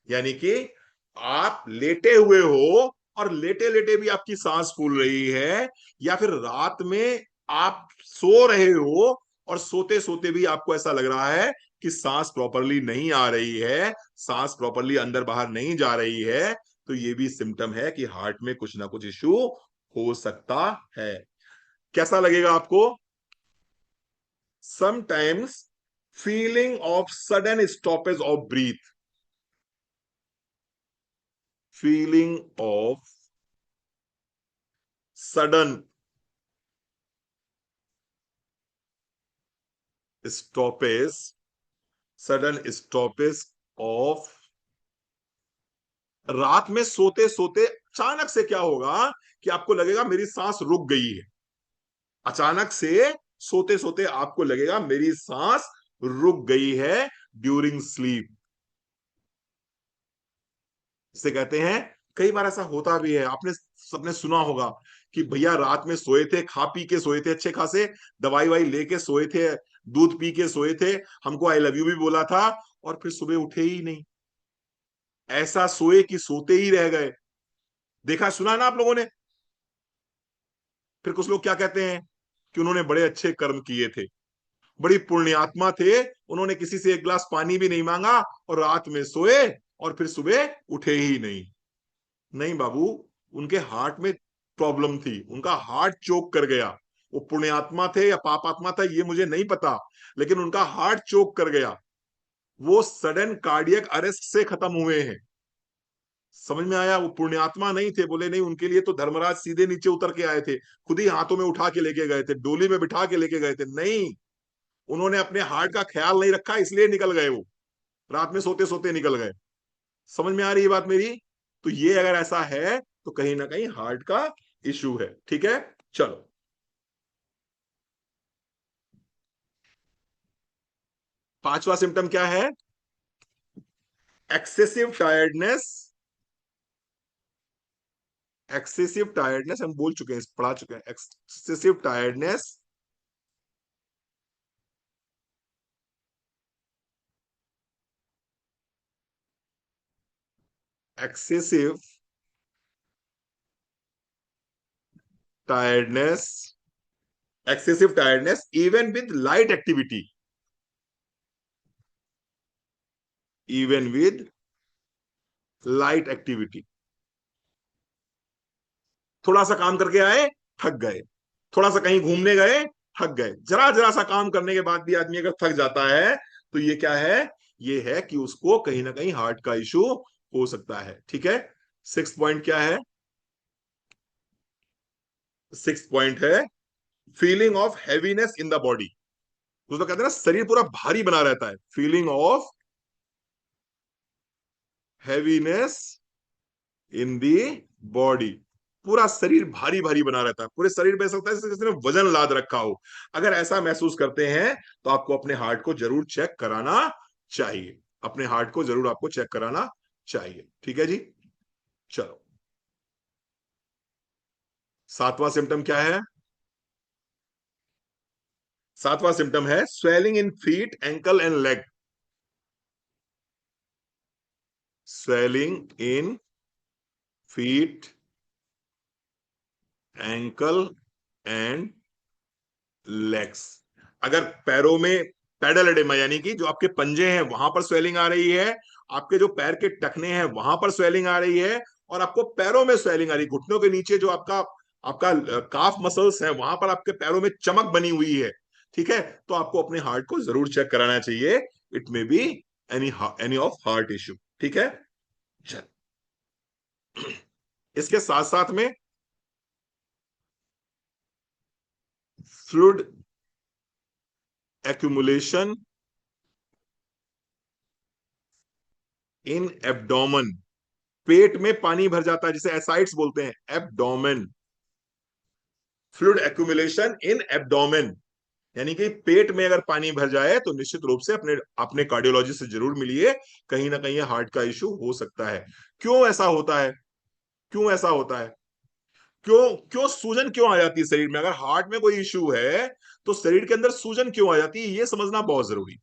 Speaker 1: यानी कि आप लेटे हुए हो और लेटे लेटे भी आपकी सांस फूल रही है, या फिर रात में आप सो रहे हो और सोते सोते भी आपको ऐसा लग रहा है कि सांस प्रॉपरली नहीं आ रही है, सांस प्रॉपरली अंदर बाहर नहीं जा रही है, तो ये भी सिम्टम है कि हार्ट में कुछ ना कुछ इश्यू हो सकता है। कैसा लगेगा आपको? Sometimes feeling of sudden stoppage of breath, feeling of sudden stoppage, sudden stoppage of, रात में सोते सोते अचानक से क्या होगा कि आपको लगेगा मेरी सांस रुक गई है, अचानक से सोते सोते आपको लगेगा मेरी सांस रुक गई है ड्यूरिंग स्लीप, इसे कहते हैं। कई बार ऐसा होता भी है, आपने सबने सुना होगा कि भैया रात में सोए थे, खा पी के सोए थे, अच्छे खासे दवाई वाई लेके सोए थे, दूध पी के सोए थे, हमको आई लव यू भी बोला था, और फिर सुबह उठे ही नहीं, ऐसा सोए कि सोते ही रह गए। देखा सुना ना आप लोगों ने? फिर कुछ लोग क्या कहते हैं कि उन्होंने बड़े अच्छे कर्म किए थे, बड़ी पुण्यात्मा थे, उन्होंने किसी से एक गिलास पानी भी नहीं मांगा और रात में सोए और फिर सुबह उठे ही नहीं। नहीं बाबू, उनके हार्ट में प्रॉब्लम थी, उनका हार्ट चोक कर गया। वो पुण्यात्मा थे या पापात्मा था ये मुझे नहीं पता, लेकिन उनका हार्ट चोक कर गया, वो सडन कार्डियक अरेस्ट से खत्म हुए हैं। समझ में आया? वो पुण्यात्मा नहीं थे, बोले नहीं, उनके लिए तो धर्मराज सीधे नीचे उतर के आए थे, खुद ही हाथों में उठा के लेके गए थे, डोली में बिठा के लेके गए थे। नहीं, उन्होंने अपने हार्ट का ख्याल नहीं रखा, इसलिए निकल गए वो, रात में सोते सोते निकल गए। समझ में आ रही है बात मेरी? तो ये अगर ऐसा है तो कहीं ना कहीं हार्ट का इश्यू है। ठीक है, चलो। 5वां सिम्टम क्या है? एक्सेसिव टायर्डनेस, एक्सेसिव टायर्डनेस हम बोल चुके हैं, पढ़ा चुके हैं, excessive tiredness, excessive tiredness, excessive tiredness even with light activity, even with light activity. थोड़ा सा काम करके आए, थक गए, थोड़ा सा कहीं घूमने गए, थक गए, जरा जरा सा काम करने के बाद भी आदमी अगर थक जाता है तो ये क्या है? ये है कि उसको कहीं ना कहीं हार्ट का इशू हो सकता है। ठीक है। 6 पॉइंट क्या है? 6 पॉइंट है feeling of heaviness in the body. उसको कहते हैं ना, शरीर पूरा भारी बना रहता है, feeling of heaviness in the body, पूरा शरीर भारी भारी बना रहता है, पूरे शरीर में ऐसा होता है जैसे किसी ने वजन लाद रखा हो। अगर ऐसा महसूस करते हैं तो आपको अपने हार्ट को जरूर चेक कराना चाहिए, अपने हार्ट को जरूर आपको चेक कराना चाहिए। ठीक है जी, चलो। 7वां सिम्टम क्या है? 7वां सिम्टम है swelling in feet, ankle and leg, swelling in feet, ankle and legs. अगर पैरों में पैडल एडेमा, यानी कि जो आपके पंजे हैं वहां पर स्वेलिंग आ रही है, आपके जो पैर के टखने हैं वहां पर स्वेलिंग आ रही है, और आपको पैरों में स्वेलिंग आ रही है, घुटनों के नीचे जो आपका आपका काफ मसल्स है वहां पर आपके पैरों में चमक बनी हुई है, ठीक है, तो आपको अपने हार्ट को जरूर चेक कराना चाहिए। It may be any any of heart issue. ठीक है, चल। इसके साथ साथ में फ्लूइड एक्यूमुलेशन इन एब्डोमेन, पेट में पानी भर जाता है जिसे एसाइड्स बोलते हैं, एब्डोमेन। फ्लूइड एक्यूमुलेशन इन एब्डोमेन, यानी कि पेट में अगर पानी भर जाए तो निश्चित रूप से अपने अपने कार्डियोलॉजिस्ट से जरूर मिलिए, कहीं ना कहीं हार्ट का इश्यू हो सकता है। क्यों ऐसा होता है? क्यों ऐसा होता है? क्यों क्यों सूजन क्यों आ जाती है शरीर में? अगर हार्ट में कोई इश्यू है तो शरीर के अंदर सूजन क्यों आ जाती है, ये समझना बहुत जरूरी।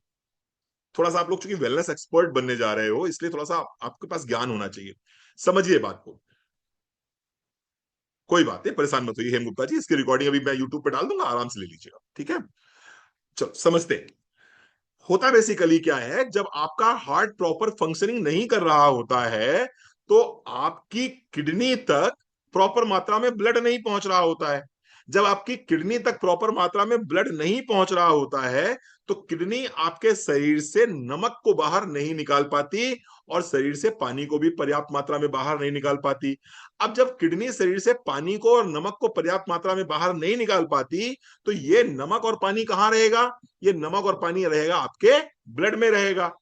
Speaker 1: थोड़ा सा आप लोग चूंकि वेलनेस एक्सपर्ट बनने जा रहे हो, इसलिए थोड़ा सा आपके पास ज्ञान होना चाहिए। समझिए बात को। कोई बात नहीं, परेशान मत होइए हेमगुप्ता जी, इसकी रिकॉर्डिंग अभी मैं यूट्यूब पे डाल दूंगा, आराम से ले लीजिएगा। ठीक है, चलो समझते हैं। होता बेसिकली क्या है, जब आपका हार्ट प्रॉपर फंक्शनिंग नहीं कर रहा होता है तो आपकी किडनी तक प्रॉपर मात्रा में ब्लड नहीं पहुंच रहा होता है। जब आपकी किडनी तक प्रॉपर मात्रा में ब्लड नहीं पहुंच रहा होता है तो किडनी आपके शरीर से नमक को बाहर नहीं निकाल पाती और शरीर से पानी को भी पर्याप्त मात्रा में बाहर नहीं निकाल पाती। अब जब किडनी शरीर से पानी को और नमक को पर्याप्त मात्रा में बाहर नहीं निकाल पाती तो ये नमक और पानी कहाँ रहेगा? ये नमक और पानी रहेगा आपके ब्लड में रहेगा।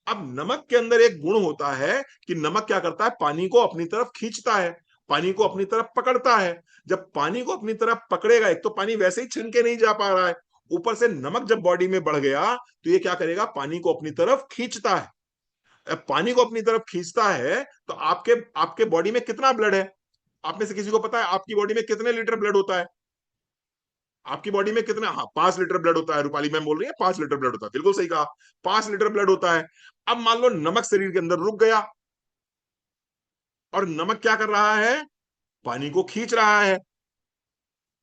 Speaker 1: अब नमक के अंदर एक गुण होता है कि नमक क्या करता है, पानी को अपनी तरफ खींचता है, पानी को अपनी तरफ पकड़ता है। जब पानी को अपनी तरफ पकड़ेगा, एक तो पानी वैसे ही छन के नहीं जा पा रहा है, ऊपर से नमक जब बॉडी में बढ़ गया तो ये क्या करेगा, पानी को अपनी तरफ खींचता है। अब पानी को अपनी तरफ खींचता है तो आपके आपके बॉडी में कितना ब्लड है? आप में से किसी को पता है आपकी बॉडी में कितने लीटर ब्लड होता है? आपकी बॉडी में कितना? हाँ, 5 लीटर ब्लड होता है। रूपाली मैम बोल रही है 5 लीटर ब्लड होता है, बिल्कुल सही कहा, 5 लीटर ब्लड होता है। अब मान लो नमक शरीर के अंदर रुक गया और नमक क्या कर रहा है, पानी को खींच रहा है।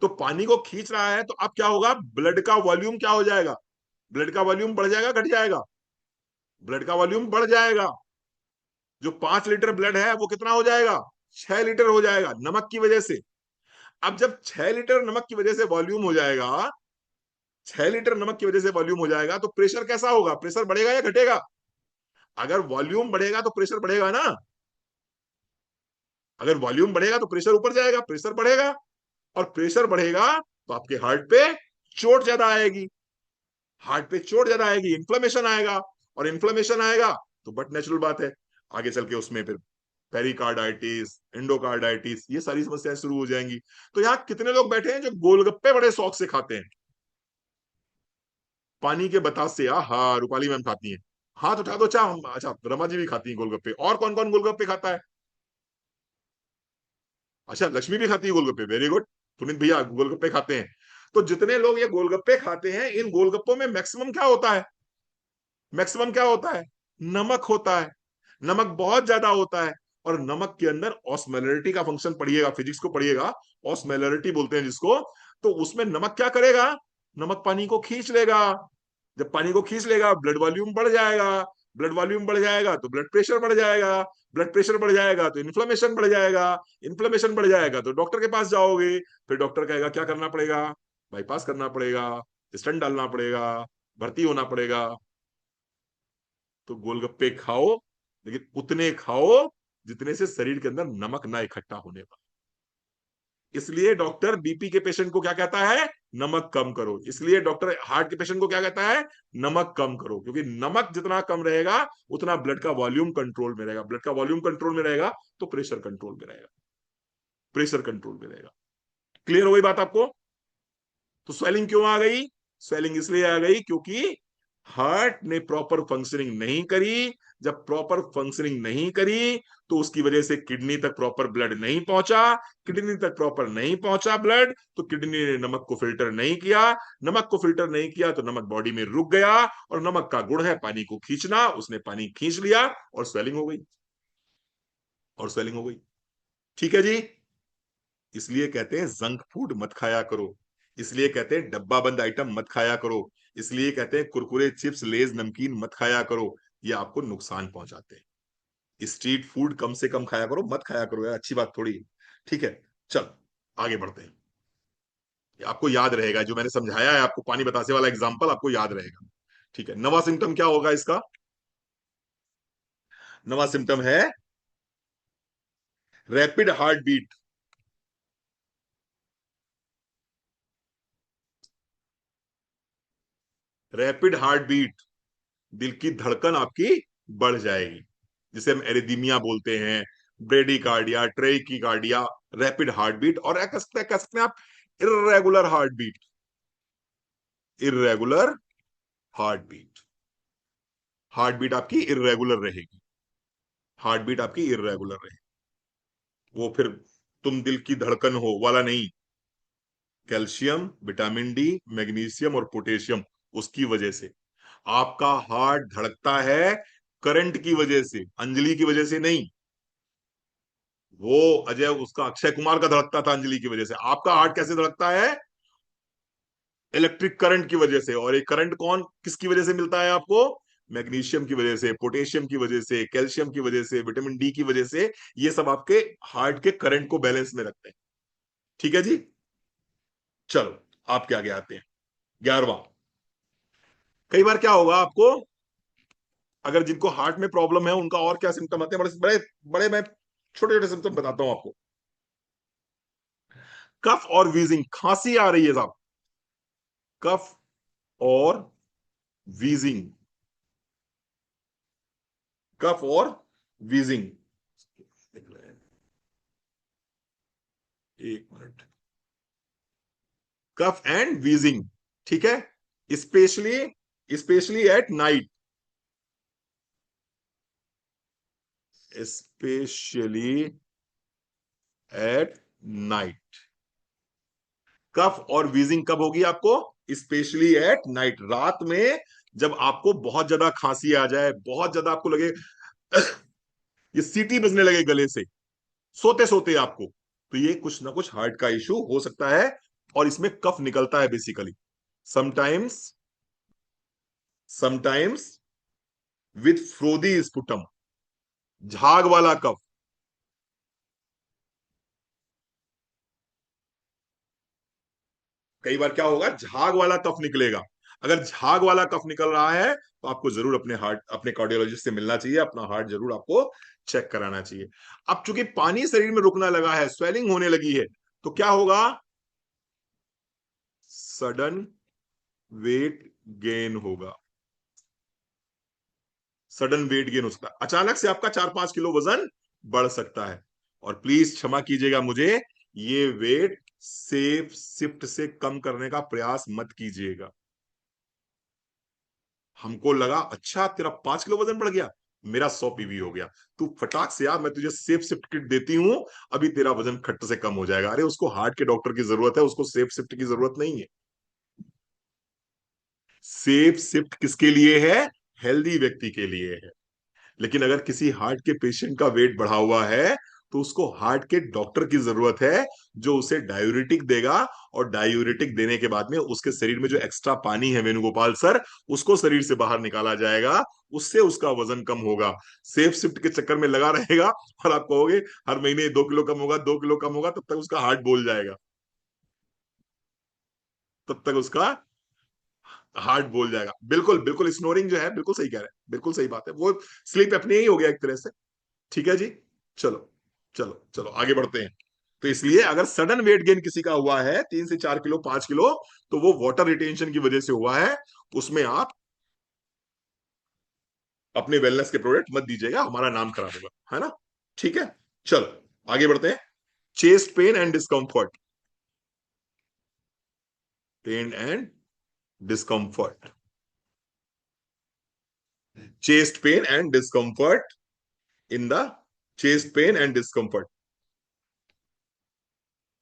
Speaker 1: तो पानी को खींच रहा है तो अब क्या होगा, ब्लड का वॉल्यूम क्या हो जाएगा? ब्लड का वॉल्यूम बढ़ जाएगा, घट जाएगा? ब्लड का वॉल्यूम बढ़ जाएगा। जो 5 लीटर ब्लड है वो कितना हो जाएगा, 6 लीटर हो जाएगा नमक की वजह से। अब जब 6 लीटर नमक की वजह से वॉल्यूम हो जाएगा, 6 लीटर नमक की वजह से वॉल्यूम हो जाएगा, तो प्रेशर कैसा होगा, प्रेशर बढ़ेगा या घटेगा? अगर वॉल्यूम बढ़ेगा तो प्रेशर बढ़ेगा ना। अगर वॉल्यूम बढ़ेगा तो प्रेशर ऊपर जाएगा, प्रेशर बढ़ेगा, और प्रेशर बढ़ेगा तो आपके हार्ट पे चोट ज्यादा आएगी, हार्ट पे चोट ज्यादा आएगी, इन्फ्लेमेशन आएगा, और इन्फ्लेमेशन आएगा तो बट नेचुरल बात है आगे चल के उसमें फिर पेरिकार्डाइटिस, एंडोकार्डाइटिस, ये सारी समस्याएं शुरू हो जाएंगी। तो यहाँ कितने लोग बैठे हैं जो गोलगप्पे बड़े शौक से खाते हैं, पानी के बतासे? हाँ, रूपाली मैम खाती हैं, हाथ उठा दो। अच्छा अच्छा, रमा जी भी खाती हैं गोलगप्पे। और कौन कौन गोलगप्पे खाता है? अच्छा, लक्ष्मी भी खाती है गोलगप्पे, वेरी गुड। पुनीत भैया गोलगप्पे खाते हैं। तो जितने लोग ये गोलगप्पे खाते हैं, इन गोलगप्पों में मैक्सिमम क्या होता है? मैक्सिमम क्या होता है? नमक होता है। नमक बहुत ज्यादा होता है। और नमक के अंदर ऑस्मोलरिटी का फंक्शन पढ़िएगा, फिजिक्स को पढ़िएगा, ऑस्मोलरिटी बोलते हैं जिसको। तो उसमें नमक क्या करेगा, नमक पानी को खींच लेगा। जब पानी को खींच लेगा, ब्लड वॉल्यूम बढ़ जाएगा, ब्लड वॉल्यूम बढ़ जाएगा तो ब्लड प्रेशर बढ़ जाएगा, ब्लड प्रेशर बढ़ जाएगा तो इन्फ्लेमेशन बढ़ जाएगा, इन्फ्लेमेशन बढ़ जाएगा तो डॉक्टर के पास जाओगे, फिर डॉक्टर कहेगा क्या करना पड़ेगा, बाईपास करना पड़ेगा, स्टेंट डालना पड़ेगा, भर्ती होना पड़ेगा। तो गोलगप्पे खाओ, लेकिन उतने खाओ जितने से शरीर के अंदर नमक ना इकट्ठा होने पाए। इसलिए डॉक्टर बीपी के पेशेंट को क्या कहता है, नमक कम करो। इसलिए डॉक्टर हार्ट के पेशेंट को क्या कहता है, नमक कम करो, क्योंकि नमक जितना कम रहेगा उतना ब्लड का वॉल्यूम कंट्रोल में रहेगा, ब्लड का वॉल्यूम कंट्रोल में रहेगा तो प्रेशर कंट्रोल में रहेगा, प्रेशर कंट्रोल में रहेगा। क्लियर हो गई बात आपको? तो स्वेलिंग क्यों आ गई? स्वेलिंग इसलिए आ गई क्योंकि हार्ट ने प्रॉपर फंक्शनिंग नहीं करी। जब प्रॉपर फंक्शनिंग नहीं करी तो उसकी वजह से किडनी तक प्रॉपर ब्लड नहीं पहुंचा, किडनी तक प्रॉपर नहीं पहुंचा ब्लड, तो किडनी ने नमक को फिल्टर नहीं किया, नमक को फिल्टर नहीं किया तो नमक बॉडी में रुक गया, और नमक का गुण है पानी को खींचना, उसने पानी खींच लिया और स्वेलिंग हो गई, और स्वेलिंग हो गई। ठीक है जी। इसलिए कहते हैं जंक फूड मत खाया करो, इसलिए कहते हैं डब्बा बंद आइटम मत खाया करो, इसलिए कहते हैं कुरकुरे चिप्स लेज नमकीन मत खाया करो, ये आपको नुकसान पहुंचाते हैं। स्ट्रीट फूड कम से कम खाया करो, मत खाया करो यार, अच्छी बात थोड़ी है। ठीक है, चल आगे बढ़ते हैं। आपको याद रहेगा जो मैंने समझाया है आपको, पानी बतासे वाला एग्जाम्पल आपको याद रहेगा। ठीक है, नवा सिम्टम क्या होगा इसका? नवा सिम्टम है rapid heart beat. Rapid heart beat, दिल की धड़कन आपकी बढ़ जाएगी, जिसे हम एरिदीमिया बोलते हैं, bradycardia, tachycardia, rapid heart beat, और कह सकते हैं आप irregular heart beat. Irregular heart beat, heart beat आपकी इर्रेगुलर रहेगी, हार्ट बीट आपकी इर्रेगुलर रहेगी। वो फिर तुम दिल की धड़कन हो वाला नहीं, कैल्शियम, विटामिन डी, मैग्नीशियम और पोटेशियम, उसकी वजह से आपका हार्ट धड़कता है, करंट की वजह से, अंजलि की वजह से नहीं। वो अजय उसका अक्षय कुमार का धड़कता था अंजलि की वजह से, आपका हार्ट कैसे धड़कता है? इलेक्ट्रिक करंट की वजह से। और ये करंट कौन किसकी वजह से मिलता है आपको? मैग्नीशियम की वजह से, पोटेशियम की वजह से, कैल्शियम की वजह से, विटामिन डी की वजह से। ये सब आपके हार्ट के करंट को बैलेंस में रखते हैं। ठीक है जी, चलो आपके आगे आते हैं। 11वां, कई बार क्या होगा आपको, अगर जिनको हार्ट में प्रॉब्लम है उनका और क्या सिम्टम आते हैं, बड़े बड़े बड़े, मैं छोटे छोटे सिम्टम बताता हूं आपको। कफ और वीजिंग, खांसी आ रही है साहब, कफ और वीजिंग, कफ और वीजिंग। एक मिनट, कफ एंड वीजिंग, ठीक है, specially specially at night, specially at night. Cough और वीजिंग कब होगी आपको? स्पेशली एट नाइट, रात में, जब आपको बहुत ज्यादा खांसी आ जाए, बहुत ज्यादा आपको लगे ये सीटी बजने लगे गले से, सोते सोते आपको, तो ये कुछ ना कुछ हार्ट का इशू हो सकता है। और इसमें कफ निकलता है basically, sometimes, sometimes with frothy sputum, झाग वाला कफ। कई बार क्या होगा, झाग वाला कफ निकलेगा। अगर झाग वाला कफ निकल रहा है तो आपको जरूर अपने कार्डियोलॉजिस्ट से मिलना चाहिए, अपना हार्ट जरूर आपको चेक कराना चाहिए। अब चूंकि पानी शरीर में रुकना लगा है, स्वेलिंग होने लगी है, तो क्या होगा? सडन वेट गेन होगा, सडन वेट गेन हो सकता है, अचानक से आपका 4-5 किलो वजन बढ़ सकता है। और प्लीज क्षमा कीजिएगा मुझे, ये वेट सेफ शिफ्ट से कम करने का प्रयास मत कीजिएगा। हमको लगा अच्छा तेरा 5 किलो वजन बढ़ गया, मेरा 100 पीवी हो गया, तू फटाक से आ, मैं तुझे सेफ शिफ्ट किट देती हूं, अभी तेरा वजन खट से कम हो जाएगा। अरे उसको हार्ट के डॉक्टर की जरूरत है, उसको सेफ शिफ्ट की जरूरत नहीं है। सेफ शिफ्ट किसके लिए है? हेल्दी व्यक्ति के लिए है। लेकिन अगर किसी हार्ट के पेशेंट का वेट बढ़ा हुआ है, तो उसको हार्ट के डॉक्टर की जरूरत है, जो उसे डायूरेटिक देगा, और डायूरेटिक देने के बाद में उसके शरीर में जो एक्स्ट्रा पानी है वेणुगोपाल सर, उसको शरीर से बाहर निकाला जाएगा, उससे उसका वजन कम होगा। सेफ शिफ्ट के चक्कर में लगा रहेगा, और आप कहोगे हर महीने 2 किलो कम होगा, 2 किलो कम होगा, तब तक उसका हार्ट बोल जाएगा, तब तक उसका हार्ट बोल जाएगा। बिल्कुल बिल्कुल, स्नोरिंग जो है, बिल्कुल सही कह रहे हैं, बिल्कुल सही बात है, वो स्लीप एपनिया ही हो गया एक तरह से। ठीक है जी, चलो चलो चलो आगे बढ़ते हैं। तो इसलिए अगर सडन वेट गेन किसी का हुआ है 3 से 4 किलो, 5 किलो, तो वो वाटर रिटेंशन की वजह से हुआ है। उसमें आप अपने वेलनेस के प्रोडक्ट मत दीजिएगा, हमारा नाम खराब होगा, है ना? ठीक है, चलो आगे बढ़ते हैं। Chest pain and discomfort, pain and discomfort, chest pain and discomfort in the, chest pain and discomfort,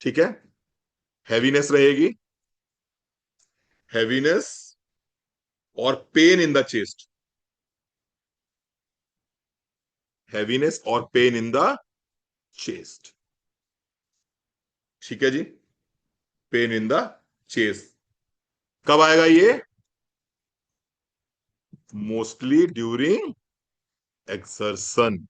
Speaker 1: ठीक है, हैवीनेस रहेगी, हैवीनेस और pain in the chest, heaviness और पेन इन द चेस्ट, ठीक है जी, पेन इन द चेस्ट। कब आएगा ये? मोस्टली ड्यूरिंग एक्सर्शन,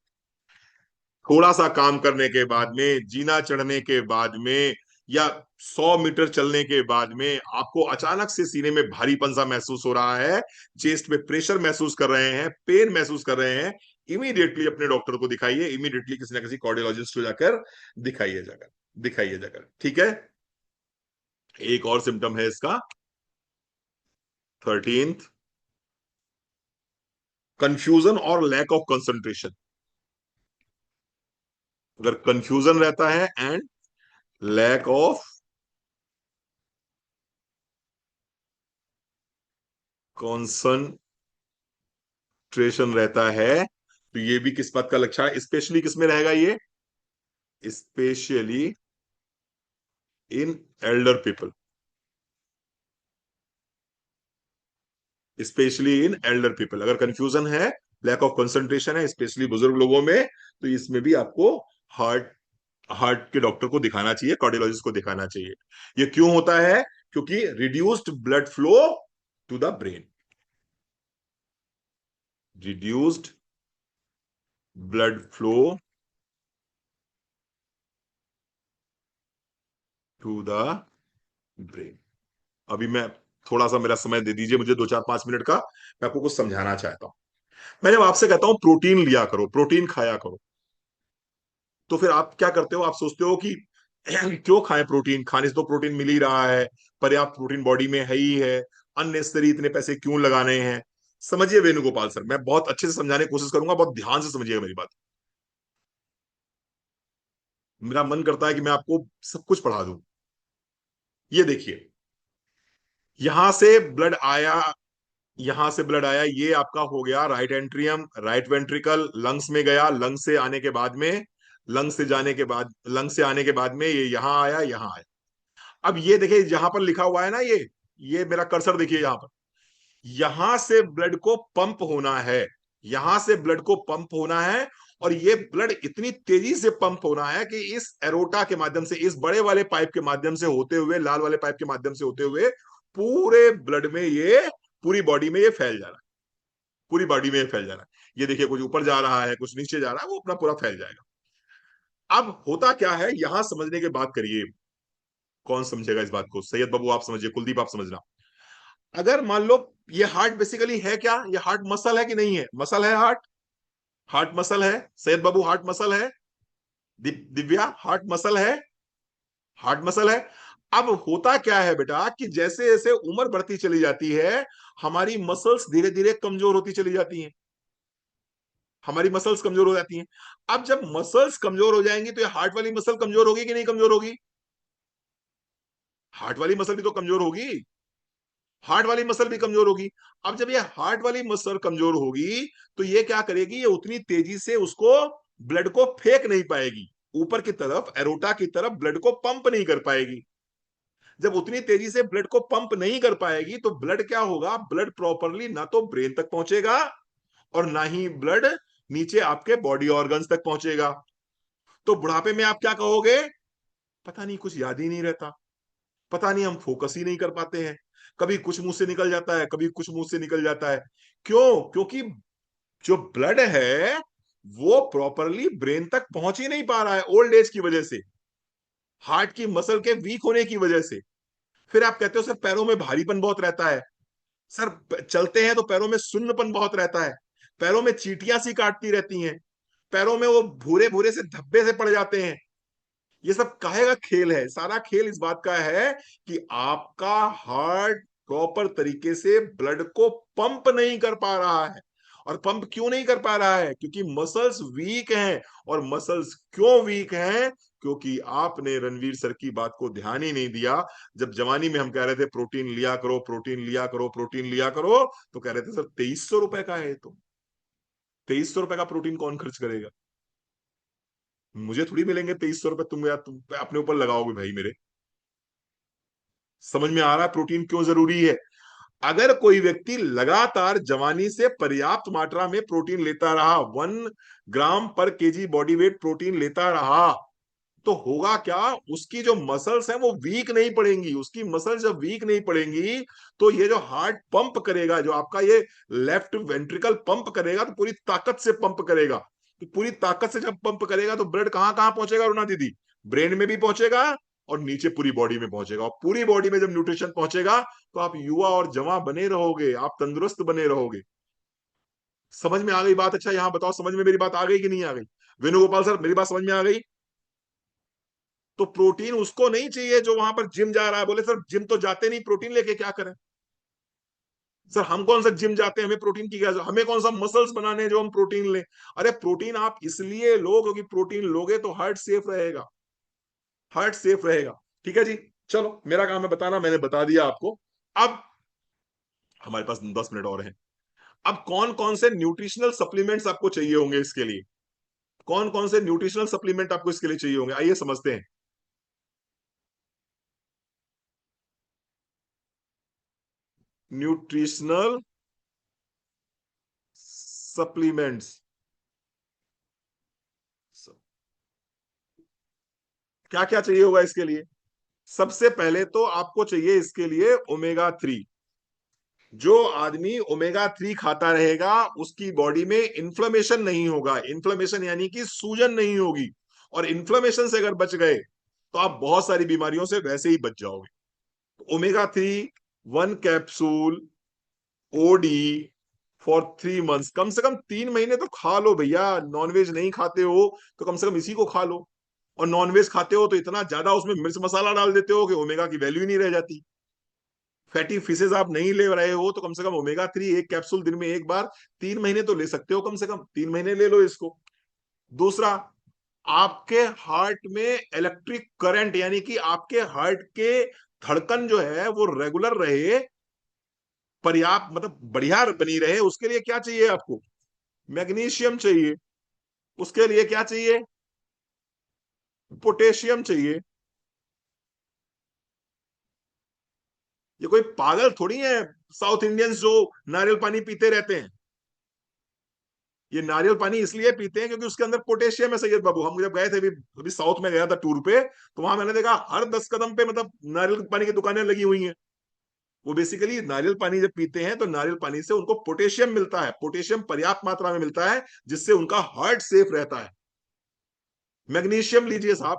Speaker 1: थोड़ा सा काम करने के बाद में, जीना चढ़ने के बाद में, या 100 मीटर चलने के बाद में आपको अचानक से सीने में भारीपन सा महसूस हो रहा है, चेस्ट पे प्रेशर महसूस कर रहे हैं, पेन महसूस कर रहे हैं, इमीडिएटली अपने डॉक्टर को दिखाइए, इमीडिएटली किसी ना किसी कार्डियोलॉजिस्ट को जाकर दिखाइए जाकर, दिखाइए जाकर, ठीक है। एक और सिम्टम है इसका, 13th, कंफ्यूजन और लैक ऑफ कंसंट्रेशन। अगर कंफ्यूजन रहता है एंड लैक ऑफ कंसंट्रेशन रहता है, तो ये भी किस बात का लक्षण है? स्पेशली किस में रहेगा ये? Specially in Elder people, specially in Elder people. अगर कंफ्यूजन है, लैक ऑफ कंसंट्रेशन है, स्पेशली बुजुर्ग लोगों में, तो इसमें भी आपको हार्ट हार्ट के डॉक्टर को दिखाना चाहिए, कार्डियोलॉजिस्ट को दिखाना चाहिए। ये क्यों होता है? क्योंकि reduced blood flow to the brain, reduced blood flow to the brain. अभी मैं, थोड़ा सा मेरा समय दे दीजिए मुझे, 2 4 5 मिनट का, मैं आपको कुछ समझाना चाहता हूं। मैं जब आपसे कहता हूं प्रोटीन लिया करो, प्रोटीन खाया करो, तो फिर आप क्या करते हो? आप सोचते हो कि क्यों खाएं प्रोटीन, खाने से तो प्रोटीन मिल ही रहा है, पर्याप्त प्रोटीन बॉडी में है ही है, अननेसेसरी इतने पैसे क्यों लगाने हैं। समझिए वेणुगोपाल सर, मैं बहुत अच्छे से समझाने की कोशिश करूंगा, बहुत ध्यान से समझिएगा मेरी बात। मेरा मन करता है कि मैं आपको सब कुछ पढ़ा दूं। ये देखिए, यहां से ब्लड आया, यहां से ब्लड आया, ये आपका हो गया राइट एंट्रियम, राइट वेंट्रिकल, लंग्स में गया, लंग्स से आने के बाद में, लंग्स से जाने के बाद, लंग्स से आने के बाद में ये यहां आया, यहां आया। अब ये देखिए जहां पर लिखा हुआ है ना, ये मेरा कर्सर देखिए यहां पर, यहां से ब्लड को पंप होना है, यहां से ब्लड को पंप होना है, और ये ब्लड इतनी तेजी से पंप होना है कि इस एरोटा के माध्यम से, इस बड़े वाले पाइप के माध्यम से होते हुए, लाल वाले पाइप के माध्यम से होते हुए, पूरे ब्लड में ये, पूरी बॉडी में ये फैल जा रहा है, पूरी बॉडी में ये फैल जा रहा है। ये देखिए कुछ ऊपर जा रहा है, कुछ नीचे जा रहा है, वो अपना पूरा फैल जाएगा। अब होता क्या है, यहां समझने की बात करिए। कौन समझेगा इस बात को? सैयद बाबू आप समझिए, कुलदीप आप समझना। अगर मान लो ये हार्ट बेसिकली है क्या? ये हार्ट मसल है कि नहीं है? मसल है हार्ट, हार्ट मसल है। सैयद बाबू हार्ट मसल है, दिव्या हार्ट मसल है, हार्ट मसल है। अब होता क्या है बेटा कि जैसे जैसे उम्र बढ़ती चली जाती है, हमारी मसल्स धीरे धीरे कमजोर होती चली जाती हैं, हमारी मसल्स कमजोर हो जाती हैं। अब जब मसल्स कमजोर हो जाएंगी तो ये हार्ट वाली मसल कमजोर होगी कि नहीं कमजोर होगी? हार्ट वाली मसल भी तो कमजोर होगी, हार्ट वाली मसल भी कमजोर होगी। अब जब ये हार्ट वाली मसल कमजोर होगी, तो ये क्या करेगी? ये उतनी तेजी से उसको, ब्लड को फेंक नहीं पाएगी ऊपर की तरफ, एरोटा की तरफ ब्लड को पंप नहीं कर पाएगी। जब उतनी तेजी से ब्लड को पंप नहीं कर पाएगी, तो ब्लड क्या होगा? ब्लड प्रॉपरली ना तो ब्रेन तक पहुंचेगा, और ना ही ब्लड नीचे आपके बॉडी ऑर्गन्स तक पहुंचेगा। तो बुढ़ापे में आप क्या कहोगे? पता नहीं, कुछ याद ही नहीं रहता, पता नहीं, हम फोकस ही नहीं कर पाते हैं, कभी कुछ मुंह से निकल जाता है, कभी कुछ मुंह से निकल जाता है। क्यों? क्योंकि जो ब्लड है वो प्रॉपरली ब्रेन तक पहुंच ही नहीं पा रहा है, ओल्ड एज की वजह से, हार्ट की मसल के वीक होने की वजह से। फिर आप कहते हो सर पैरों में भारीपन बहुत रहता है। सर चलते हैं तो पैरों में सुन्नपन बहुत रहता है, पैरों में चींटियां सी काटती रहती हैं, पैरों में वो भूरे भूरे से धब्बे से पड़ जाते हैं। ये सब काहे का खेल है? सारा खेल इस बात का है कि आपका हार्ट प्रॉपर तरीके से ब्लड को पंप नहीं कर पा रहा है। और पंप क्यों नहीं कर पा रहा है? क्योंकि मसल्स वीक हैं। और मसल्स क्यों वीक हैं? क्योंकि आपने रणवीर सर की बात को ध्यान ही नहीं दिया। जब जवानी में हम कह रहे थे प्रोटीन लिया करो, प्रोटीन लिया करो, प्रोटीन लिया करो, तो कह रहे थे सर 2300 रुपए का है, तो 2300 रुपए का प्रोटीन कौन खर्च करेगा? मुझे थोड़ी मिलेंगे 2300 रुपए, तुम यार तुम अपने ऊपर लगाओगे भाई मेरे। समझ में आ रहा है प्रोटीन क्यों जरूरी है? अगर कोई व्यक्ति लगातार जवानी से पर्याप्त मात्रा में प्रोटीन लेता रहा, 1 ग्राम पर केजी बॉडी वेट प्रोटीन लेता रहा, तो होगा क्या? उसकी जो मसल्स हैं वो वीक नहीं पड़ेंगी। उसकी मसल्स जब वीक नहीं पड़ेंगी, तो ये जो हार्ट पंप करेगा, जो आपका ये लेफ्ट वेंट्रिकल पंप करेगा, तो पूरी ताकत से पंप करेगा। तो पूरी ताकत से जब पंप करेगा तो ब्लड कहां कहां पहुंचेगा रुना दीदी? ब्रेन में भी पहुंचेगा, और नीचे पूरी बॉडी में पहुंचेगा, और पूरी बॉडी में जब न्यूट्रिशन पहुंचेगा तो आप युवा और जवां बने रहोगे, आप तंदुरुस्त बने रहोगे। समझ में आ गई बात? अच्छा यहां बताओ, समझ में मेरी बात आ गई कि नहीं आ गई? वेणुगोपाल सर, मेरी बात समझ में आ गई? तो प्रोटीन उसको नहीं चाहिए जो वहां पर जिम जा रहा है। बोले सर जिम तो जाते नहीं, प्रोटीन लेके क्या करें? सर हम कौन सा जिम जाते हैं, हमें प्रोटीन की क्या, हमें कौन सा मसल्स बनाने हैं जो हम प्रोटीन लें? अरे प्रोटीन आप इसलिए लो क्योंकि प्रोटीन लोगे तो हार्ट सेफ रहेगा, हार्ट सेफ रहेगा। ठीक है जी, चलो मेरा काम है बताना, मैंने बता दिया आपको। अब हमारे पास 10 मिनट और हैं। अब कौन कौन से न्यूट्रिशनल सप्लीमेंट्स आपको चाहिए होंगे इसके लिए, कौन कौन से न्यूट्रिशनल सप्लीमेंट आपको इसके लिए चाहिए होंगे, आइए समझते हैं। न्यूट्रिशनल सप्लीमेंट्स, क्या क्या चाहिए होगा इसके लिए? सबसे पहले तो आपको चाहिए इसके लिए ओमेगा 3। जो आदमी ओमेगा 3 खाता रहेगा उसकी बॉडी में इन्फ्लेमेशन नहीं होगा, इन्फ्लेमेशन यानी कि सूजन नहीं होगी, और इन्फ्लेमेशन से अगर बच गए तो आप बहुत सारी बीमारियों से वैसे ही बच जाओगे। Omega 3 1 capsule OD for 3 months, कम से कम 3 महीने तो खा लो भैया। नॉनवेज नहीं खाते हो तो कम से कम इसी को खा लो, और नॉनवेज खाते हो तो इतना ज्यादा उसमें मिर्च मसाला डाल देते हो कि ओमेगा की वैल्यू ही नहीं रह जाती। फैटी फिशेज आप नहीं ले रहे हो तो कम से कम ओमेगा 3 1 कैप्सूल दिन में एक बार 3 महीने तो ले सकते हो, कम से कम 3 महीने ले लो इसको। दूसरा, आपके हार्ट में इलेक्ट्रिक करंट यानी कि आपके हार्ट के धड़कन जो है वो रेगुलर रहे, पर्याप्त मतलब बढ़िया बनी रहे, उसके लिए क्या चाहिए आपको? मैग्नीशियम चाहिए। उसके लिए क्या चाहिए? पोटेशियम चाहिए। ये कोई पागल थोड़ी है साउथ इंडियंस जो नारियल पानी पीते रहते हैं। ये नारियल पानी इसलिए पीते हैं क्योंकि उसके अंदर पोटेशियम है सैयद बाबू। हम जब गए थे अभी अभी साउथ में गया था टूर पे, तो वहां मैंने देखा हर 10 कदम पे मतलब नारियल पानी की दुकानें लगी हुई हैं। वो बेसिकली नारियल पानी जब पीते हैं तो नारियल पानी से उनको पोटेशियम मिलता है, पोटेशियम पर्याप्त मात्रा में मिलता है जिससे उनका हार्ट सेफ रहता है। मैग्नीशियम लीजिए साहब,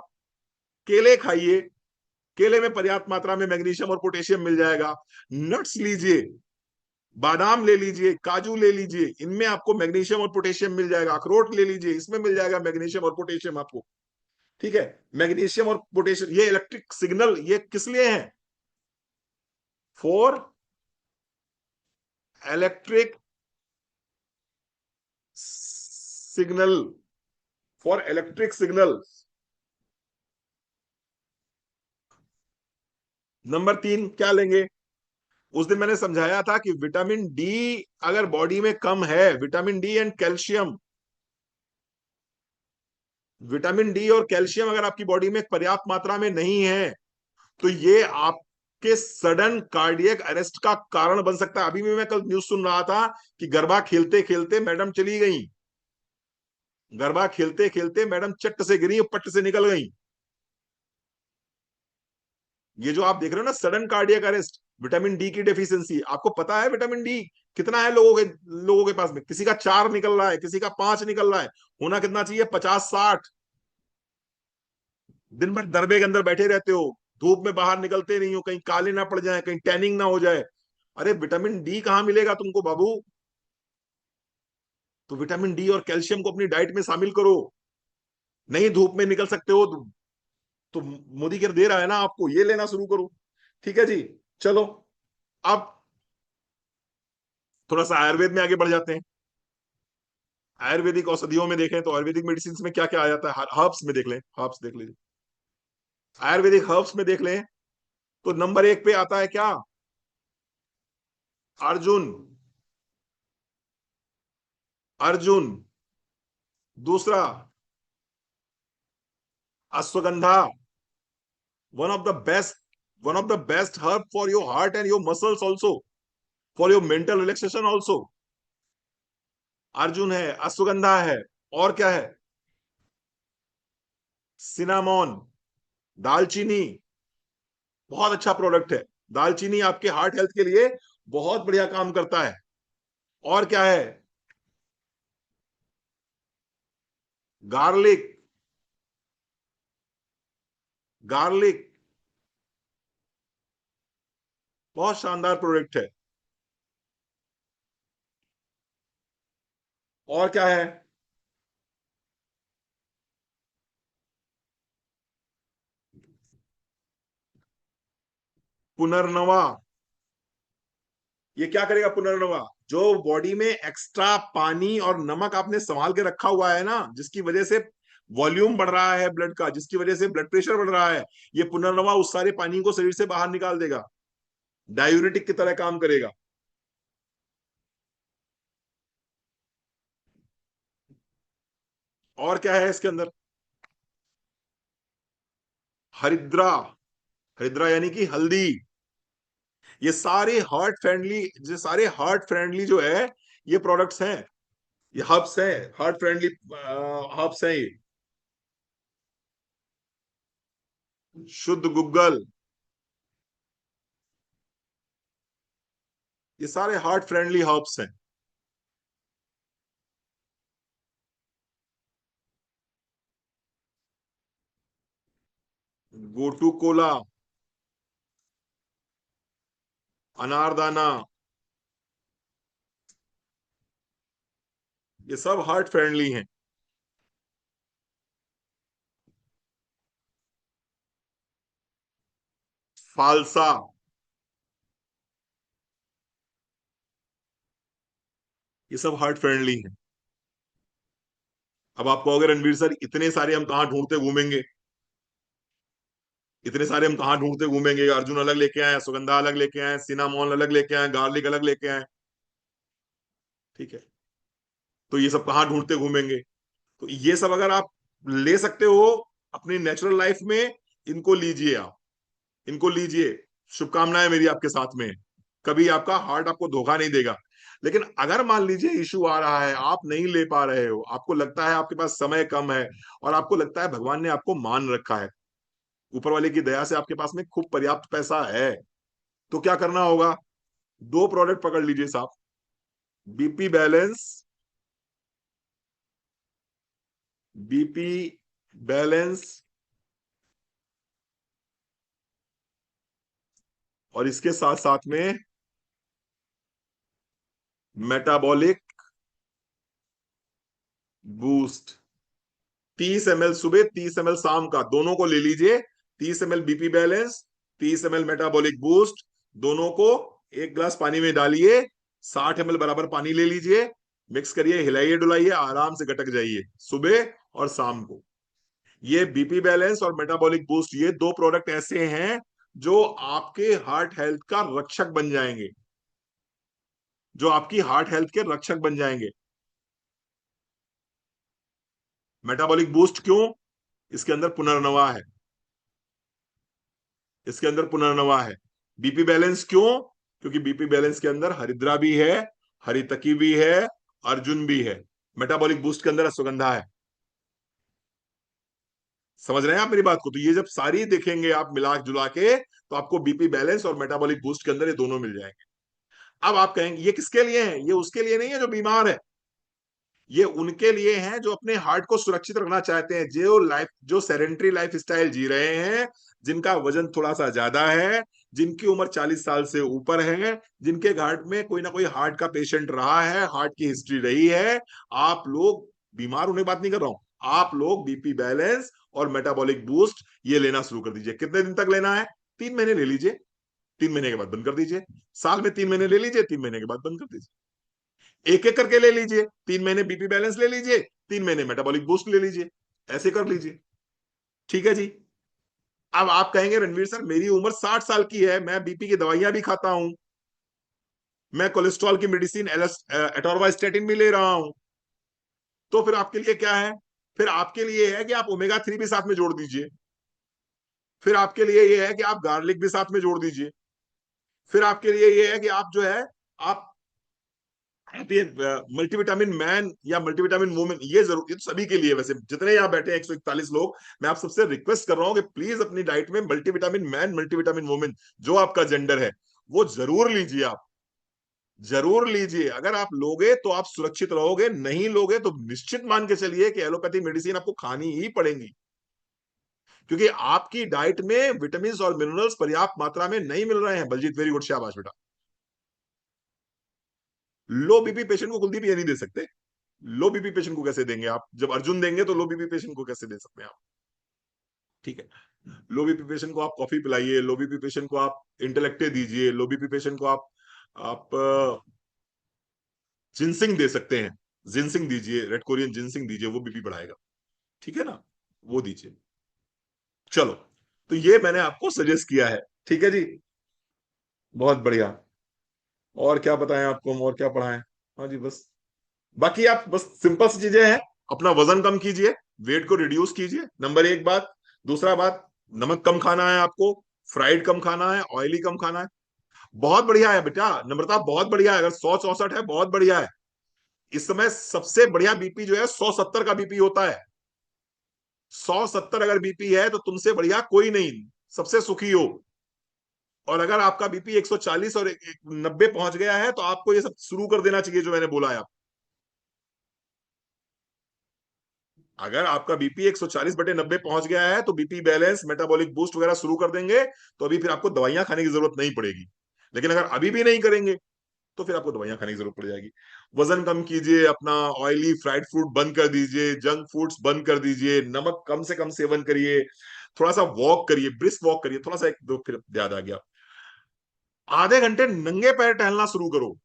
Speaker 1: केले खाइए, केले में पर्याप्त मात्रा में मैग्नीशियम और पोटेशियम मिल जाएगा। नट्स लीजिए, बादाम ले लीजिए, काजू ले लीजिए, इनमें आपको मैग्नीशियम और पोटेशियम मिल जाएगा। अखरोट ले लीजिए, इसमें मिल जाएगा मैग्नीशियम और पोटेशियम आपको। ठीक है, मैग्नीशियम और पोटेशियम ये इलेक्ट्रिक सिग्नल ये किस लिए है? For electric signal, for electric signal. Number 3 क्या लेंगे? उस दिन मैंने समझाया था कि विटामिन डी अगर बॉडी में कम है, vitamin D and calcium, vitamin D और कैल्शियम अगर आपकी बॉडी में पर्याप्त मात्रा में नहीं है तो ये आपके सडन कार्डियक अरेस्ट का कारण बन सकता है। अभी भी मैं कल न्यूज सुन रहा था कि गरबा खेलते खेलते मैडम चली गई, गरबा खेलते खेलते मैडम चट्ट से गिरी, पट्ट से निकल गई। ये जो आप देख रहे हो ना sudden cardiac arrest, vitamin D की डेफिशिएंसी। आपको पता है विटामिन डी कितना है लोगों के पास में? किसी का 4 निकल रहा है, किसी का 5 निकल रहा है। होना कितना चाहिए? 50 60। दिन भर दरबे के अंदर बैठे रहते हो, धूप में बाहर निकलते नहीं हो, कहीं काले ना पड़ जाए, कहीं टैनिंग ना हो जाए। अरे विटामिन डी कहाँ मिलेगा तुमको बाबू? तो विटामिन डी और कैल्शियम को अपनी डाइट में शामिल करो। नहीं धूप में निकल सकते हो तो मोदी केयर दे रहा है ना आपको, ये लेना शुरू करो। ठीक है जी, चलो अब थोड़ा सा आयुर्वेद में आगे बढ़ जाते हैं। आयुर्वेदिक औषधियों में देखें तो आयुर्वेदिक मेडिसिन में क्या क्या आ जाता है, हर्ब्स में देख लें, हर्ब्स देख लीजिए। आयुर्वेदिक हर्ब्स में देख लें तो नंबर 1 पे आता है क्या? अर्जुन, अर्जुन। दूसरा ashwagandha, one of the best, one of the best herb for your heart and your muscles also, for your mental relaxation also. Arjun है, अश्वगंधा है, और क्या है? सिनामोन, दालचीनी, बहुत अच्छा प्रोडक्ट है। दालचीनी आपके हार्ट हेल्थ के लिए बहुत बढ़िया काम करता है। और क्या है? गार्लिक, गार्लिक, बहुत शानदार प्रोडक्ट है। और क्या है? पुनर्नवा। ये क्या करेगा पुनर्नवा? जो बॉडी में एक्स्ट्रा पानी और नमक आपने संभाल के रखा हुआ है ना, जिसकी वजह से वॉल्यूम बढ़ रहा है ब्लड का, जिसकी वजह से ब्लड प्रेशर बढ़ रहा है, ये पुनर्नवा उस सारे पानी को शरीर से बाहर निकाल देगा। डायूरेटिक की तरह काम करेगा। और क्या है इसके अंदर? हरिद्रा। हरिद्रा यानी कि हल्दी। ये सारे हार्ट फ्रेंडली, ये सारे हार्ट फ्रेंडली जो है ये प्रोडक्ट्स हैं, ये हर्ब्स हैं, हार्ट फ्रेंडली हर्ब्स हैं ये। शुद्ध गुग्गल। ये सारे हार्ट फ्रेंडली हर्ब्स हैं। गोटू कोला। अनारदाना। ये सब हार्ट फ्रेंडली हैं। फालसा। ये सब हार्ट फ्रेंडली हैं। अब आप कहोगे रणवीर सर इतने सारे हम कहाँ ढूंढते घूमेंगे? इतने सारे हम कहाँ ढूंढते घूमेंगे? अर्जुन अलग लेके आए, सुगंधा अलग लेके आए, सिनामोन अलग लेके आए, गार्लिक अलग लेके आए। ठीक है, तो ये सब कहाँ ढूंढते घूमेंगे? तो ये सब अगर आप ले सकते हो अपनी नेचुरल लाइफ में, इनको लीजिए आप, इनको लीजिए। शुभकामनाएं मेरी आपके साथ में। कभी आपका हार्ट आपको धोखा नहीं देगा। लेकिन अगर मान लीजिए इशू आ रहा है, आप नहीं ले पा रहे हो, आपको लगता है आपके पास समय कम है, और आपको लगता है भगवान ने आपको मान रखा है, ऊपर वाले की दया से आपके पास में खूब पर्याप्त पैसा है, तो क्या करना होगा? दो प्रोडक्ट पकड़ लीजिए साहब। BP balance. BP balance. और इसके साथ साथ में मेटाबॉलिक बूस्ट। 30 ml सुबह, 30 ml शाम का, दोनों को ले लीजिए। 30 ml BP balance, 30 ml metabolic boost, दोनों को एक गिलास पानी में डालिए। 60 ml बराबर पानी ले लीजिए, मिक्स करिए, हिलाइए डुलाइए, आराम से गटक जाइए सुबह और शाम को। ये बीपी बैलेंस और मेटाबॉलिक बूस्ट, ये दो प्रोडक्ट ऐसे हैं जो आपके हार्ट हेल्थ का रक्षक बन जाएंगे, जो आपकी हार्ट हेल्थ के रक्षक बन जाएंगे। मेटाबॉलिक बूस्ट क्यों? इसके अंदर पुनर्नवा है, इसके अंदर पुनर्नवा है। बीपी बैलेंस क्यों? क्योंकि बीपी बैलेंस के अंदर हरिद्रा भी है, हरितकी भी है, अर्जुन भी है। मेटाबॉलिक बूस्ट के अंदर अश्वगंधा है। समझ रहे हैं आप मेरी बात को? तो ये जब सारी देखेंगे आप मिला जुला के, तो आपको बीपी बैलेंस और मेटाबॉलिक बूस्ट के अंदर ये दोनों मिल जाएंगे। अब आप कहेंगे ये किसके लिए है? ये उसके लिए नहीं है जो बीमार है, ये उनके लिए हैं जो अपने हार्ट को सुरक्षित रखना चाहते हैं, जो सेडेंट्री लाइफ स्टाइल जी रहे हैं, जिनका वजन थोड़ा सा ज्यादा है, जिनकी उम्र 40 साल से ऊपर है, जिनके घाट में कोई ना कोई हार्ट का पेशेंट रहा है, हार्ट की हिस्ट्री रही है। आप लोग, बीमार होने की बात नहीं कर रहा हूं, आप लोग बीपी बैलेंस और मेटाबॉलिक बूस्ट ये लेना शुरू कर दीजिए। कितने दिन तक लेना है? 3 महीने ले लीजिए, 3 महीने के बाद बंद कर दीजिए। साल में 3 महीने ले लीजिए, 3 महीने के बाद बंद कर दीजिए। एक एक करके ले लीजिए, 3 महीने बीपी बैलेंस ले लीजिए, 3 महीने मेटाबॉलिक बूस्ट ले लीजिए, ऐसे कर लीजिए। ठीक है जी। अब आप कहेंगे रणवीर सर मेरी उम्र 60 साल की है, मैं बीपी की दवाइयां भी खाता हूं, मैं कोलेस्ट्रॉल की मेडिसिन एटोरवास्टेटिन भी ले रहा हूं, तो फिर आपके लिए क्या है? फिर आपके लिए है कि आप ओमेगा 3 भी साथ में जोड़ दीजिए। फिर आपके लिए ये है कि आप गार्लिक भी साथ में जोड़ दीजिए। फिर आपके लिए ये है कि आप जो है, आप ये मल्टीविटामिन मैन या मल्टीविटामिन वुमेन, ये जरूर, ये तो सभी के लिए, वैसे जितने यहाँ बैठे हैं 141 लोग, मैं आप सबसे रिक्वेस्ट कर रहा हूँ कि प्लीज अपनी डाइट में मल्टीविटामिन मैन, मल्टीविटामिन वुमेन, जो आपका जेंडर है, वो जरूर लीजिए आप, जरूर लीजिए। अगर आप लोगे तो आप सुरक्षित रहोगे, नहीं लोगे तो निश्चित मान के चलिए कि एलोपैथी मेडिसिन आपको खानी ही पड़ेगी। क्योंकि आपकी डाइट में विटामिन और मिनरल्स पर्याप्त मात्रा में नहीं मिल रहे हैं। बलजीत, वेरी गुड, शाबाश बेटा। लो बीपी पेशेंट को कुलदीप ये नहीं दे सकते। लो बीपी पेशेंट को कैसे देंगे आप? जब अर्जुन देंगे तो लो बीपी पेशेंट को कैसे दे सकते हैं आप? ठीक है। लो बीपी पेशेंट को आप कॉफी पिलाइए, लो बीपी पेशेंट को आप इंटेलेक्टे दीजिए, लो बीपी पेशेंट को आप जिनसिंग दे सकते हैं। जिनसिंग दीजिए, रेड कोरियन जिनसिंग दीजिए, वो बीपी बढ़ाएगा। ठीक है ना? वो दीजिए। चलो, तो ये मैंने आपको सजेस्ट किया है। ठीक है जी, बहुत बढ़िया। और क्या बताएं आपको, हम और क्या पढ़ाएं? हाँ जी, बस बाकी आप बस सिंपल सी चीजें हैं। अपना वजन कम कीजिए, वेट को रिड्यूस कीजिए, नंबर एक बात। दूसरा बात, नमक कम खाना है आपको, फ्राइड कम खाना है, ऑयली कम खाना है। बहुत बढ़िया है बेटा, नम्रता बहुत बढ़िया है। अगर 100-64 है, बहुत बढ़िया है। इस समय सबसे बढ़िया बीपी जो है 170 का बीपी होता है। 170 अगर बीपी है तो तुमसे बढ़िया कोई नहीं, सबसे सुखी हो। और अगर आपका बीपी 140 और 90 पहुंच गया है तो आपको ये सब शुरू कर देना चाहिए जो मैंने बोला है। अगर आपका बीपी 140/90 पहुंच गया है तो बीपी बैलेंस, मेटाबॉलिक बूस्ट वगैरह शुरू कर देंगे, तो अभी फिर आपको दवाइयां खाने की जरूरत नहीं पड़ेगी। लेकिन अगर अभी भी नहीं करेंगे तो फिर आपको दवाइयां खाने की जरूरत पड़ जाएगी। वजन कम कीजिए, अपना ऑयली फ्राइड फूड बंद कर दीजिए, जंक फूड्स बंद कर दीजिए, नमक कम से कम सेवन करिए, थोड़ा सा वॉक करिए, ब्रिस्क वॉक करिए, थोड़ा सा एक दो, फिर याद आ गया, आधे घंटे नंगे पैर टहलना शुरू करो।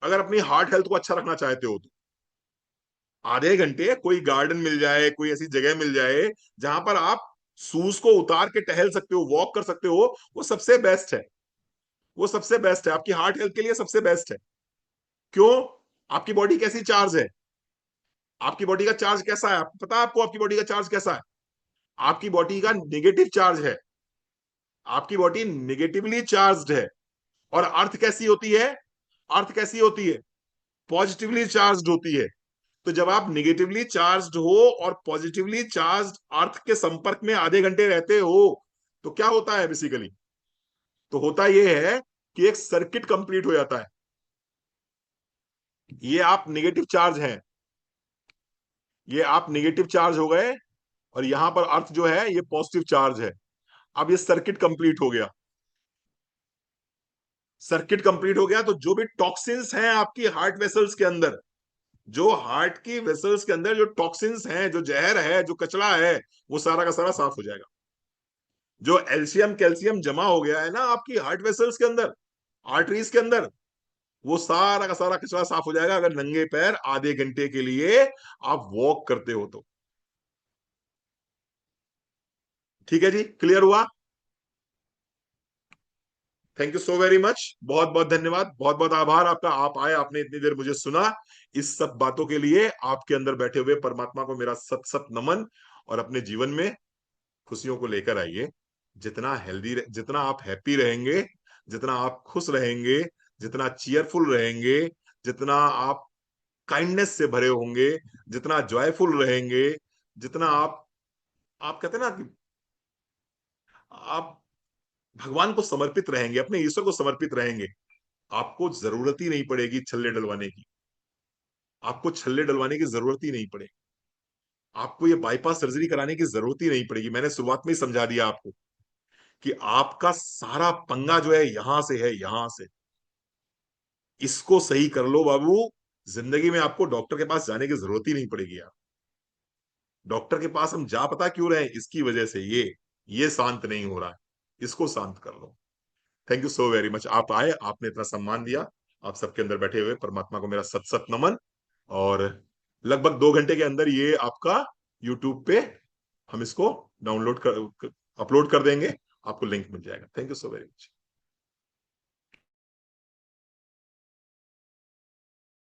Speaker 1: अगर अपनी हार्ट हेल्थ को अच्छा रखना चाहते हो तो आधे घंटे कोई गार्डन मिल जाए, कोई ऐसी जगह मिल जाए जहां पर आप शूज को उतार के टहल सकते हो, वॉक कर सकते हो, वो सबसे बेस्ट है। वो सबसे बेस्ट है, आपकी हार्ट हेल्थ के लिए सबसे बेस्ट है। क्यों? आपकी बॉडी कैसी चार्ज है? आपकी बॉडी का चार्ज कैसा है आपको पता है? आपको आपकी बॉडी का चार्ज कैसा है? आपकी बॉडी का नेगेटिव चार्ज है। आपकी बॉडी नेगेटिवली चार्ज्ड है। और अर्थ कैसी होती है? अर्थ कैसी होती है? पॉजिटिवली चार्ज्ड होती है। तो जब आप निगेटिवली चार्ज्ड हो और पॉजिटिवली चार्ज्ड अर्थ के संपर्क में आधे घंटे रहते हो, तो क्या होता है बेसिकली? तो होता यह है कि एक सर्किट कंप्लीट हो जाता है। ये आप निगेटिव चार्ज हैं, ये आप निगेटिव चार्ज हो गए, और यहां पर अर्थ जो है ये पॉजिटिव चार्ज है। अब ये सर्किट कंप्लीट हो गया। सर्किट कंप्लीट हो गया तो जो भी टॉक्सिन्स हैं आपकी हार्ट वेसल्स के अंदर, जो हार्ट की वेसल्स के अंदर जो टॉक्सिन्स हैं, जो जहर है, जो कचरा है, वो सारा का सारा साफ हो जाएगा। जो एल्शियम कैल्शियम जमा हो गया है ना आपकी हार्ट वेसल्स के अंदर, आर्टरीज के अंदर, वो सारा का सारा कचरा साफ हो जाएगा अगर नंगे पैर आधे घंटे के लिए आप वॉक करते हो तो। ठीक है जी, क्लियर हुआ? Thank you so very much, बहुत बहुत धन्यवाद, बहुत बहुत आभार आपका। आप आए, आपने इतनी देर मुझे सुना। इस सब बातों के लिए आपके अंदर बैठे हुए परमात्मा को मेरा सत सत नमन। और अपने जीवन में खुशियों को लेकर आइए। जितना हेल्दी, जितना आप हैप्पी रहेंगे, जितना आप खुश रहेंगे, जितना चीयरफुल रहेंगे, जितना आप काइंडनेस से भरे होंगे, जितना जॉयफुल रहेंगे, जितना आप कहते हैं ना कि आप भगवान को समर्पित रहेंगे, अपने ईश्वर को समर्पित रहेंगे, आपको जरूरत ही नहीं पड़ेगी छल्ले डलवाने की। आपको छल्ले डलवाने की जरूरत ही नहीं पड़ेगी। आपको ये बाईपास सर्जरी कराने की जरूरत ही नहीं पड़ेगी। मैंने शुरुआत में ही समझा दिया आपको कि आपका सारा पंगा जो है यहां से है, यहां से। इसको सही कर लो बाबू, जिंदगी में आपको डॉक्टर के पास जाने की जरूरत ही नहीं पड़ेगी यार। डॉक्टर के पास हम जा पता क्यों रहे हैं? इसकी वजह से ये शांत नहीं हो रहा है, इसको शांत कर लो। Thank you so very much, आप आए, आपने इतना सम्मान दिया। आप सबके अंदर बैठे हुए परमात्मा को मेरा सत सत नमन। और लगभग 2 घंटे के अंदर ये आपका यूट्यूब पे हम इसको डाउनलोड कर अपलोड कर देंगे, आपको लिंक मिल जाएगा। Thank you so very much.